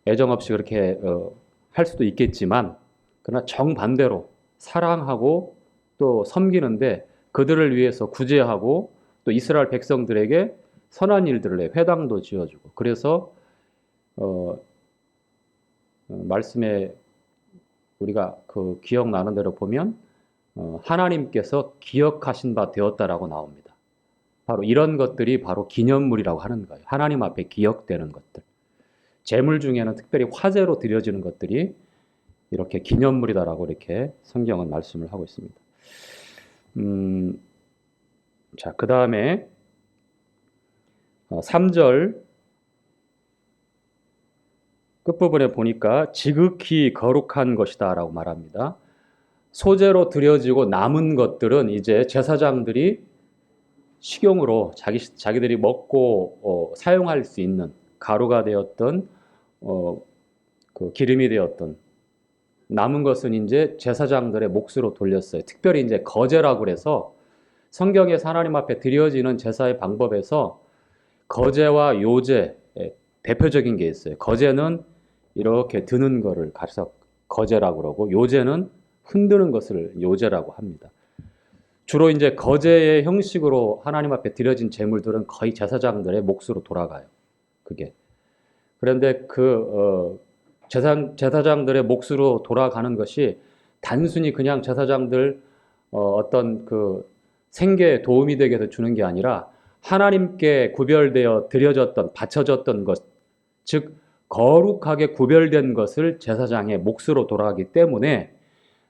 애정 없이 그렇게 할 수도 있겠지만 그러나 정반대로 사랑하고 또 섬기는데 그들을 위해서 구제하고 또 이스라엘 백성들에게 선한 일들을 해 회당도 지어주고 그래서 말씀에 우리가 그 기억나는 대로 보면 하나님께서 기억하신 바 되었다라고 나옵니다. 바로 이런 것들이 바로 기념물이라고 하는 거예요. 하나님 앞에 기억되는 것들. 제물 중에는 특별히 화제로 드려지는 것들이 이렇게 기념물이다라고 이렇게 성경은 말씀을 하고 있습니다. 자, 그 다음에 3절 끝부분에 보니까 지극히 거룩한 것이다 라고 말합니다. 소재로 드려지고 남은 것들은 이제 제사장들이 식용으로 자기들이 먹고 사용할 수 있는 가루가 되었던 그 기름이 되었던 남은 것은 이제 제사장들의 몫으로 돌렸어요. 특별히 이제 거제라고 그래서 성경에서 하나님 앞에 드려지는 제사의 방법에서 거제와 요제, 대표적인 게 있어요. 거제는 이렇게 드는 거를 가서 거제라고 그러고, 요제는 흔드는 것을 요제라고 합니다. 주로 이제 거제의 형식으로 하나님 앞에 드려진 제물들은 거의 제사장들의 몫으로 돌아가요. 그게. 그런데 제사장들의 몫으로 돌아가는 것이 단순히 그냥 제사장들 어떤 그 생계에 도움이 되게 해서 주는 게 아니라 하나님께 구별되어 드려졌던, 바쳐졌던 것, 즉 거룩하게 구별된 것을 제사장의 몫으로 돌아가기 때문에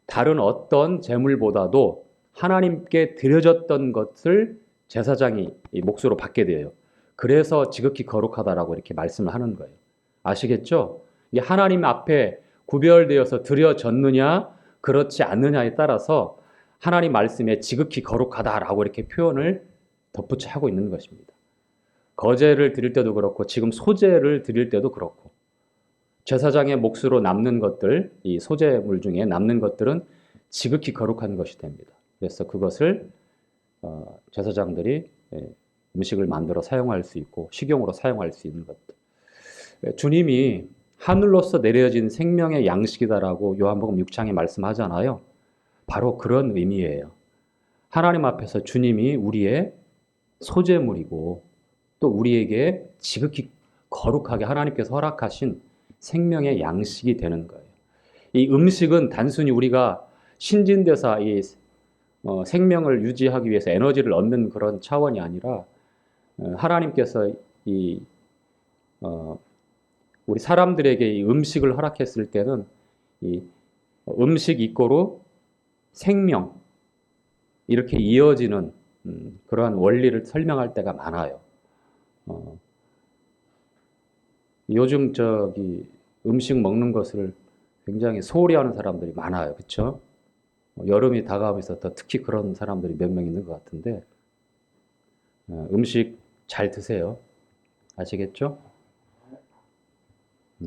다른 어떤 제물보다도 하나님께 드려졌던 것을 제사장이 몫으로 받게 돼요. 그래서 지극히 거룩하다라고 이렇게 말씀을 하는 거예요. 아시겠죠? 이게 하나님 앞에 구별되어서 드려졌느냐 그렇지 않느냐에 따라서 하나님 말씀에 지극히 거룩하다라고 이렇게 표현을 덧붙여 하고 있는 것입니다. 거제를 드릴 때도 그렇고 지금 소제를 드릴 때도 그렇고 제사장의 몫으로 남는 것들, 이 소제물 중에 남는 것들은 지극히 거룩한 것이 됩니다. 그래서 그것을 제사장들이 음식을 만들어 사용할 수 있고 식용으로 사용할 수 있는 것들. 주님이 하늘로서 내려진 생명의 양식이다라고 요한복음 6장에 말씀하잖아요. 바로 그런 의미예요. 하나님 앞에서 주님이 우리의 소제물이고 또 우리에게 지극히 거룩하게 하나님께서 허락하신 생명의 양식이 되는 거예요. 이 음식은 단순히 우리가 신진대사 이 생명을 유지하기 위해서 에너지를 얻는 그런 차원이 아니라 하나님께서 우리 사람들에게 이 음식을 허락했을 때는 이 음식 이꼬로 생명 이렇게 이어지는 그러한 원리를 설명할 때가 많아요. 요즘 음식 먹는 것을 굉장히 소홀히 하는 사람들이 많아요. 그렇죠? 여름이 다가오면서 더 특히 그런 사람들이 몇 명 있는 것 같은데 음식 잘 드세요. 아시겠죠?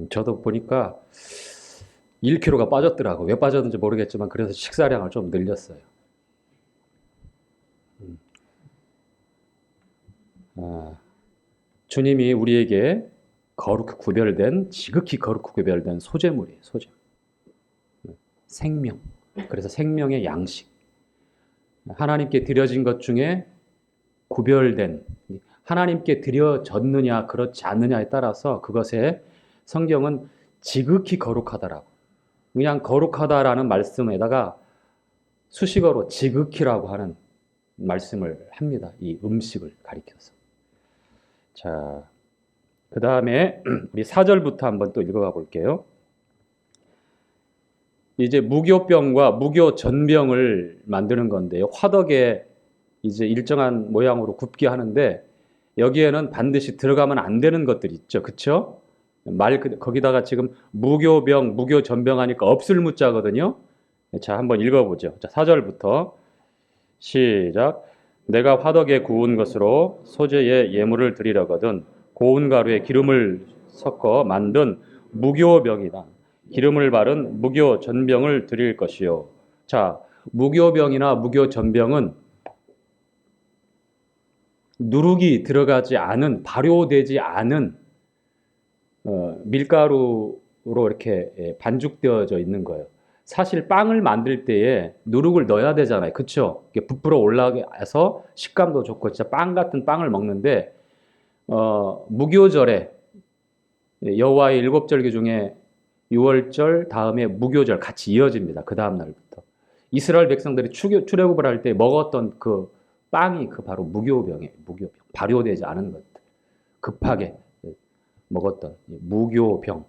저도 보니까 1kg가 빠졌더라고. 왜 빠졌는지 모르겠지만 그래서 식사량을 좀 늘렸어요. 주님이 우리에게 지극히 거룩히 구별된 소재물이에요. 소재. 생명. 그래서 생명의 양식. 하나님께 드려진 것 중에 구별된, 하나님께 드려졌느냐 그렇지 않느냐에 따라서 그것에 성경은 지극히 거룩하다라고. 그냥 거룩하다라는 말씀에다가 수식어로 지극히라고 하는 말씀을 합니다. 이 음식을 가리켜서. 자, 그 다음에 우리 4절부터 한번 또 읽어가 볼게요. 이제 무교병과 무교전병을 만드는 건데요. 화덕에 이제 일정한 모양으로 굽게 하는데 여기에는 반드시 들어가면 안 되는 것들이 있죠. 그렇죠? 거기다가 지금 무교병, 무교전병 하니까 없을 무자거든요. 자, 한번 읽어보죠. 자, 4절부터 시작. 내가 화덕에 구운 것으로 소재의 예물을 드리려거든 고운 가루에 기름을 섞어 만든 무교병이다. 기름을 바른 무교전병을 드릴 것이요. 자, 무교병이나 무교전병은 누룩이 들어가지 않은, 발효되지 않은 밀가루로 이렇게 반죽되어져 있는 거예요. 사실 빵을 만들 때에 누룩을 넣어야 되잖아요. 그쵸? 부풀어 올라가서 식감도 좋고 진짜 빵 같은 빵을 먹는데 무교절에 여호와의 7절기 중에 6월절 다음에 무교절 같이 이어집니다. 그 다음 날부터. 이스라엘 백성들이 출애굽을 할 때 먹었던 그 빵이 바로 무교병이에요. 무교병. 발효되지 않은 것들. 급하게 먹었던 무교병.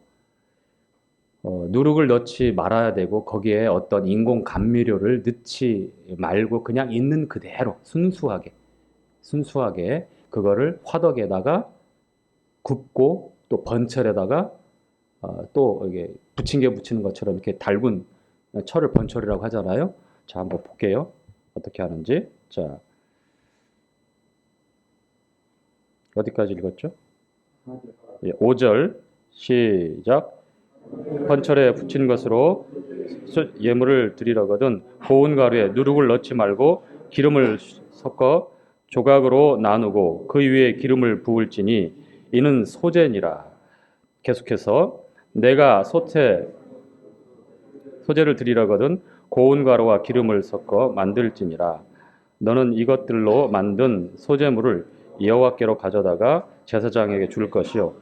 누룩을 넣지 말아야 되고 거기에 어떤 인공 감미료를 넣지 말고 그냥 있는 그대로 순수하게 그거를 화덕에다가 굽고 또 번철에다가 또 이게 부침개 붙이는 것처럼 이렇게 달군 철을 번철이라고 하잖아요. 자, 한번 볼게요. 어떻게 하는지. 자, 어디까지 읽었죠? 5절 시작. 번철에 붙인 것으로 예물을 드리려거든 고운 가루에 누룩을 넣지 말고 기름을 섞어 조각으로 나누고 그 위에 기름을 부을지니 이는 소재니라. 계속해서 내가 소재를 드리려거든 고운 가루와 기름을 섞어 만들지니라. 너는 이것들로 만든 소재물을 여호와께로 가져다가 제사장에게 줄 것이요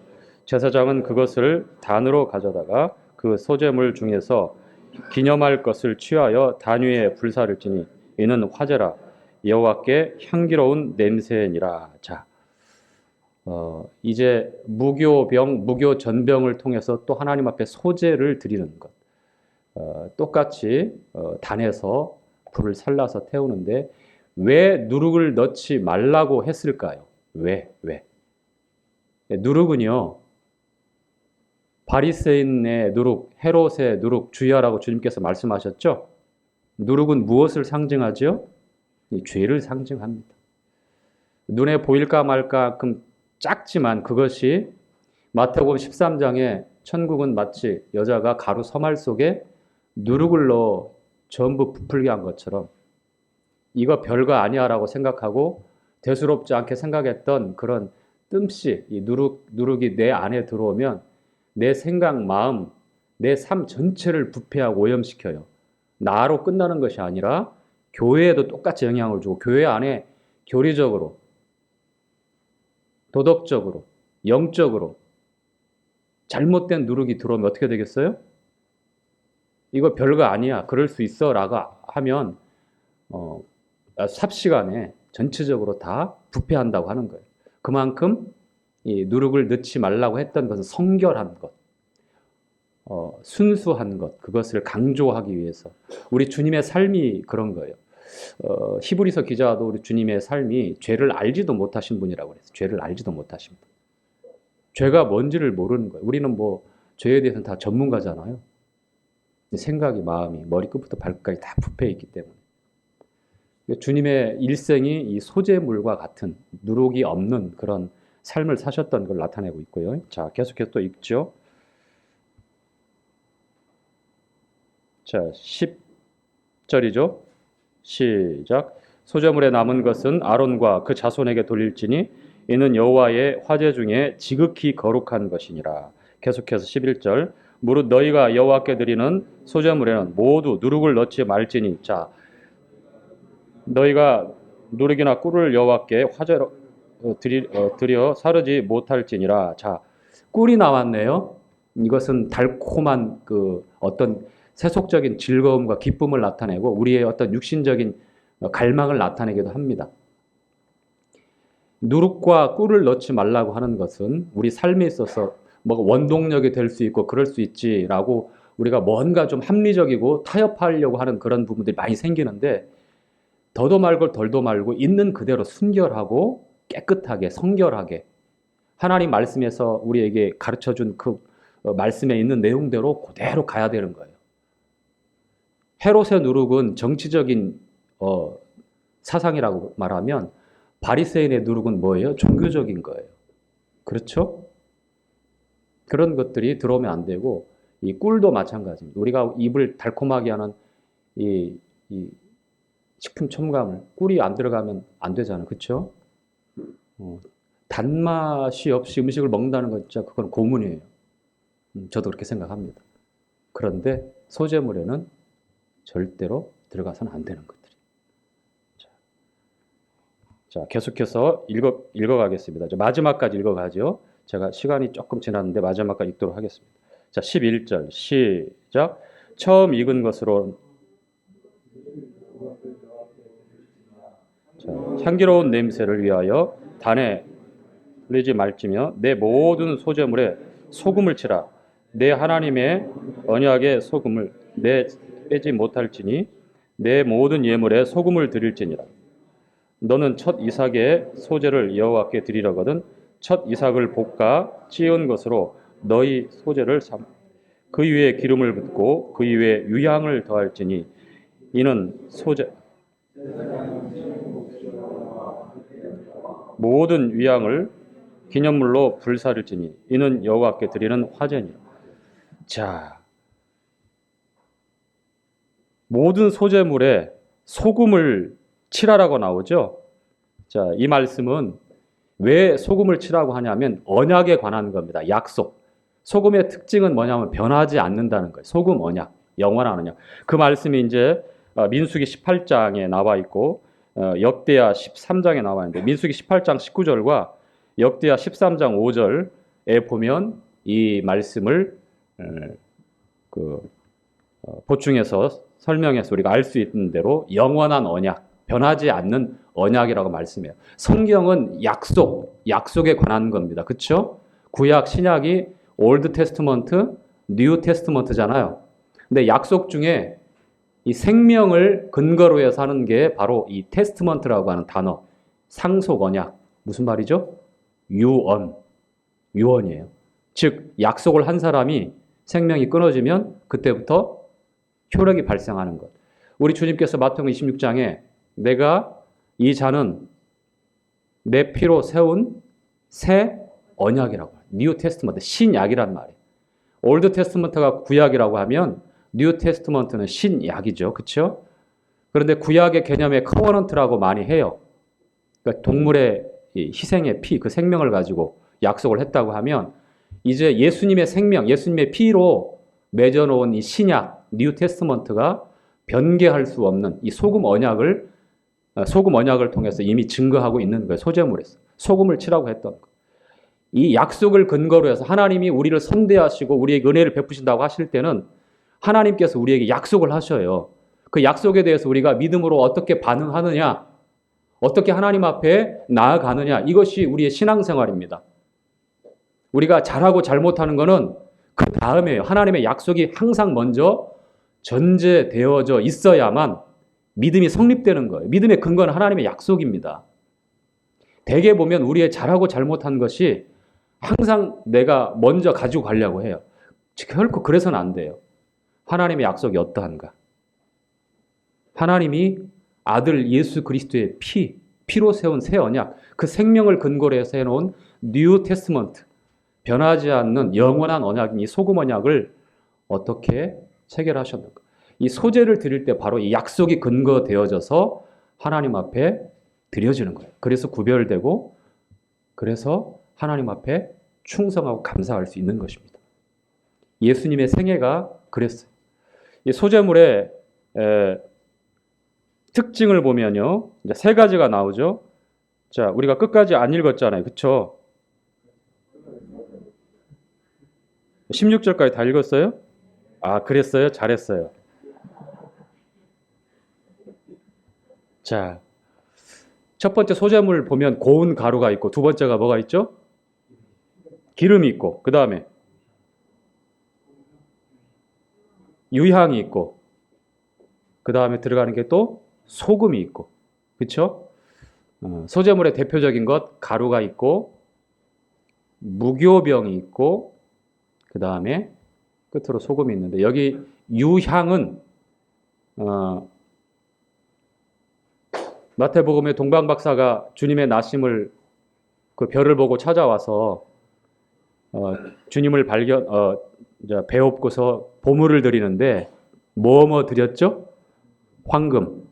제사장은 그것을 단으로 가져다가 그 소재물 중에서 기념할 것을 취하여 단 위에 불사를지니 이는 화제라. 여호와께 향기로운 냄새니라. 자, 이제 무교 전병을 통해서 또 하나님 앞에 소재를 드리는 것. 똑같이 단에서 불을 살라서 태우는데 왜 누룩을 넣지 말라고 했을까요? 왜? 누룩은요, 바리새인의 누룩, 헤롯의 누룩 주의하라고 주님께서 말씀하셨죠? 누룩은 무엇을 상징하죠? 이 죄를 상징합니다. 눈에 보일까 말까끔 작지만 그것이 마태복음 13장에 천국은 마치 여자가 가루 서말 속에 누룩을 넣어 전부 부풀게 한 것처럼 이거 별거 아니야 라고 생각하고 대수롭지 않게 생각했던 그런 뜸씨, 이 누룩이 내 안에 들어오면 내 생각, 마음, 내 삶 전체를 부패하고 오염시켜요. 나로 끝나는 것이 아니라 교회에도 똑같이 영향을 주고 교회 안에 교리적으로, 도덕적으로, 영적으로 잘못된 누룩이 들어오면 어떻게 되겠어요? 이거 별거 아니야. 그럴 수 있어. 라고 하면 삽시간에 전체적으로 다 부패한다고 하는 거예요. 그만큼 이 누룩을 넣지 말라고 했던 것은 성결한 것, 순수한 것, 그것을 강조하기 위해서. 우리 주님의 삶이 그런 거예요. 히브리서 기자도 우리 주님의 삶이 죄를 알지도 못하신 분이라고 그랬어요. 죄를 알지도 못하신 분. 죄가 뭔지를 모르는 거예요. 우리는 뭐 죄에 대해서는 다 전문가잖아요. 생각이, 마음이, 머리끝부터 발끝까지 다 부패해 있기 때문에. 주님의 일생이 이 소재물과 같은 누룩이 없는 그런 삶을 사셨던 걸 나타내고 있고요. 자, 계속해서 또 읽죠. 자, 10절이죠. 시작. 소재물에 남은 것은 아론과 그 자손에게 돌릴지니 이는 여호와의 화제 중에 지극히 거룩한 것이니라. 계속해서 11절. 무릇 너희가 여호와께 드리는 소재물에는 모두 누룩을 넣지 말지니. 자, 너희가 누룩이나 꿀을 여호와께 화제로 드려 사르지 못할지니라. 자, 꿀이 나왔네요. 이것은 달콤한 그 어떤 세속적인 즐거움과 기쁨을 나타내고 우리의 어떤 육신적인 갈망을 나타내기도 합니다. 누룩과 꿀을 넣지 말라고 하는 것은 우리 삶에 있어서 뭐 원동력이 될 수 있고 그럴 수 있지라고 우리가 뭔가 좀 합리적이고 타협하려고 하는 그런 부분들이 많이 생기는데 더도 말고 덜도 말고 있는 그대로 순결하고 깨끗하게 성결하게 하나님 말씀에서 우리에게 가르쳐준 그 말씀에 있는 내용대로 그대로 가야 되는 거예요. 헤롯의 누룩은 정치적인 사상이라고 말하면 바리새인의 누룩은 뭐예요? 종교적인 거예요. 그렇죠? 그런 것들이 들어오면 안 되고 이 꿀도 마찬가지입니다. 우리가 입을 달콤하게 하는 이 식품 첨가물 꿀이 안 들어가면 안 되잖아요. 그렇죠? 단맛이 없이 음식을 먹는다는 건 진짜 그건 고문이에요. 저도 그렇게 생각합니다. 그런데 소재물에는 절대로 들어가서는 안 되는 것들이. 자, 계속해서 읽어가겠습니다. 마지막까지 읽어가죠. 제가 시간이 조금 지났는데 마지막까지 읽도록 하겠습니다. 자, 11절 시작. 처음 익은 것으로 자, 향기로운 냄새를 위하여 단에 흘리지 말지며 내 모든 소재물에 소금을 치라. 내 하나님의 언약의 소금을 내 빼지 못할지니 내 모든 예물에 소금을 드릴지니라. 너는 첫 이삭의 소재를 여호와께 드리려거든 첫 이삭을 볶아 찌은 것으로 너희 소재를 그 위에 기름을 붓고 그 위에 유향을 더할지니 이는 소재 모든 유향을 기념물로 불사를지니 이는 여호와께 드리는 화제니라. 자, 모든 소재물에 소금을 칠하라고 나오죠. 자, 이 말씀은 왜 소금을 치라고 하냐면 언약에 관한 겁니다. 약속. 소금의 특징은 뭐냐면 변하지 않는다는 거예요. 소금 언약, 영원한 언약. 그 말씀이 이제 민수기 18장에 나와 있고 역대하 13장에 나와 있는데 민수기 18장 19절과 역대하 13장 5절에 보면 이 말씀을 보충해서 설명해서 우리가 알 수 있는 대로 영원한 언약, 변하지 않는 언약이라고 말씀해요. 성경은 약속에 관한 겁니다. 그렇죠? 구약, 신약이 올드 테스트먼트, 뉴 테스트먼트잖아요. 근데 약속 중에 이 생명을 근거로 해서 하는 게 바로 이 테스트먼트라고 하는 단어, 상속 언약. 무슨 말이죠? 유언이에요. 즉 약속을 한 사람이 생명이 끊어지면 그때부터 효력이 발생하는 것. 우리 주님께서 마태복음 26장에 내가 이 잔은 내 피로 세운 새 언약이라고 해요. 뉴 테스트먼트, 신약이란 말이에요. 올드 테스트먼트가 구약이라고 하면 뉴 테스트먼트는 신약이죠. 그렇죠? 그런데 구약의 개념에 커버넌트라고 많이 해요. 그러니까 동물의 희생의 피, 그 생명을 가지고 약속을 했다고 하면 이제 예수님의 생명, 예수님의 피로 맺어놓은 이 신약, 뉴 테스트먼트가 변개할 수 없는 이 소금 언약을 통해서 이미 증거하고 있는 거예요. 소재물에서. 소금을 치라고 했던 거. 이 약속을 근거로 해서 하나님이 우리를 선대하시고 우리에게 은혜를 베푸신다고 하실 때는 하나님께서 우리에게 약속을 하셔요. 그 약속에 대해서 우리가 믿음으로 어떻게 반응하느냐, 어떻게 하나님 앞에 나아가느냐, 이것이 우리의 신앙생활입니다. 우리가 잘하고 잘못하는 것은 그 다음에요. 하나님의 약속이 항상 먼저 전제되어져 있어야만 믿음이 성립되는 거예요. 믿음의 근거는 하나님의 약속입니다. 대개 보면 우리의 잘하고 잘못한 것이 항상 내가 먼저 가지고 가려고 해요. 결코 그래서는 안 돼요. 하나님의 약속이 어떠한가? 하나님이 아들 예수 그리스도의 피로 세운 새 언약, 그 생명을 근거로 해서 해놓은 뉴 테스트먼트, 변하지 않는 영원한 언약인 이 소금 언약을 어떻게 체결하셨는가? 이 소재를 드릴 때 바로 이 약속이 근거되어져서 하나님 앞에 드려지는 거예요. 그래서 구별되고, 그래서 하나님 앞에 충성하고 감사할 수 있는 것입니다. 예수님의 생애가 그랬어요. 이 소재물의 특징을 보면요, 이제 세 가지가 나오죠. 자, 우리가 끝까지 안 읽었잖아요, 그렇죠? 16절까지 다 읽었어요? 아, 그랬어요? 잘했어요. 자, 첫 번째 소재물 보면 고운 가루가 있고, 두 번째가 뭐가 있죠? 기름이 있고, 그 다음에 유향이 있고, 그 다음에 들어가는 게 또 소금이 있고, 그렇죠? 소재물의 대표적인 것 가루가 있고, 무교병이 있고, 그 다음에 끝으로 소금이 있는데, 여기 유향은 마태복음의 동방 박사가 주님의 나심을 그 별을 보고 찾아와서 주님을 배웁고서 보물을 드리는데 뭐 드렸죠? 황금,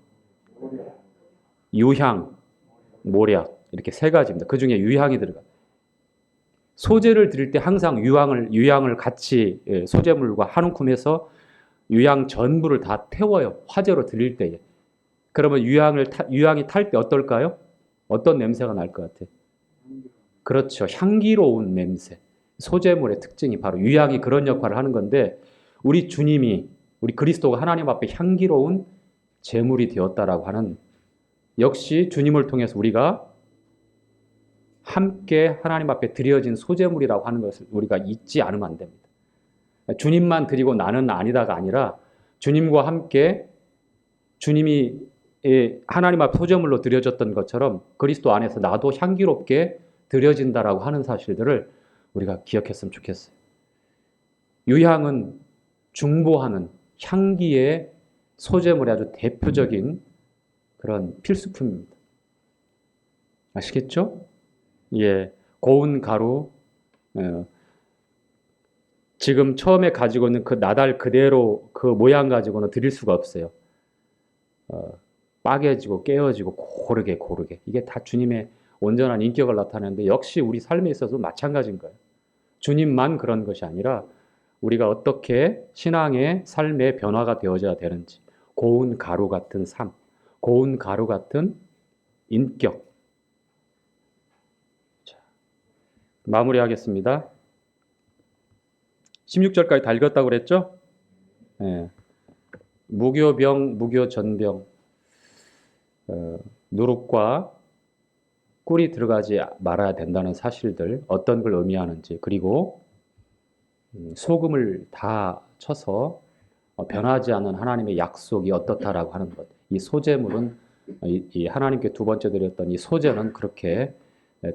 유향, 모략 이렇게 세 가지입니다. 그 중에 유향이 들어가. 소재를 드릴 때 항상 유향을 같이 소재물과 한 움큼해서 유향 전부를 다 태워요. 화제로 드릴 때에. 그러면 유향이 탈 때 어떨까요? 어떤 냄새가 날 것 같아요? 그렇죠. 향기로운 냄새. 소재물의 특징이 바로 유향이 그런 역할을 하는 건데 우리 그리스도가 하나님 앞에 향기로운 제물이 되었다라고 하는 역시 주님을 통해서 우리가 함께 하나님 앞에 드려진 소재물이라고 하는 것을 우리가 잊지 않으면 안 됩니다. 주님만 드리고 나는 아니다가 아니라 주님과 함께 주님이 하나님 앞 소재물로 드려졌던 것처럼 그리스도 안에서 나도 향기롭게 드려진다라고 하는 사실들을 우리가 기억했으면 좋겠어요. 유향은 중보하는 향기의 소재물의 아주 대표적인 그런 필수품입니다. 아시겠죠? 예, 고운 가루, 지금 처음에 가지고 있는 그 나달 그대로 그 모양 가지고는 드릴 수가 없어요. 빠개지고 깨어지고 고르게 고르게 이게 다 주님의 온전한 인격을 나타내는데 역시 우리 삶에 있어서 마찬가지인 거예요. 주님만 그런 것이 아니라 우리가 어떻게 신앙의 삶의 변화가 되어져야 되는지 고운 가루 같은 삶, 고운 가루 같은 인격. 자, 마무리하겠습니다. 16절까지 다 읽었다고 그랬죠? 예. 무교병, 무교전병, 누룩과 꿀이 들어가지 말아야 된다는 사실들, 어떤 걸 의미하는지, 그리고 소금을 다 쳐서 변하지 않는 하나님의 약속이 어떻다라고 하는 것. 이 소제물은 이 하나님께 두 번째 드렸던 이 소제는 그렇게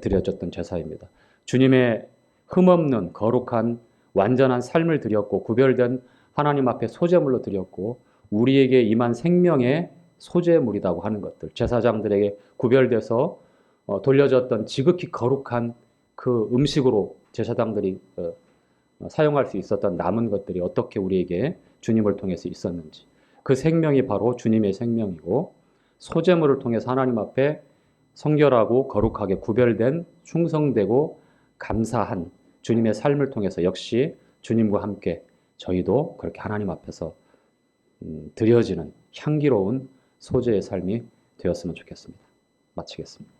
드려졌던 제사입니다. 주님의 흠없는 거룩한 완전한 삶을 드렸고 구별된 하나님 앞에 소제물로 드렸고 우리에게 임한 생명의 소제물이라고 하는 것들. 제사장들에게 구별돼서 돌려졌던 지극히 거룩한 그 음식으로 제사장들이 사용할 수 있었던 남은 것들이 어떻게 우리에게 주님을 통해서 있었는지 그 생명이 바로 주님의 생명이고 소제물을 통해서 하나님 앞에 성결하고 거룩하게 구별된 충성되고 감사한 주님의 삶을 통해서 역시 주님과 함께 저희도 그렇게 하나님 앞에서 드려지는 향기로운 소제의 삶이 되었으면 좋겠습니다. 마치겠습니다.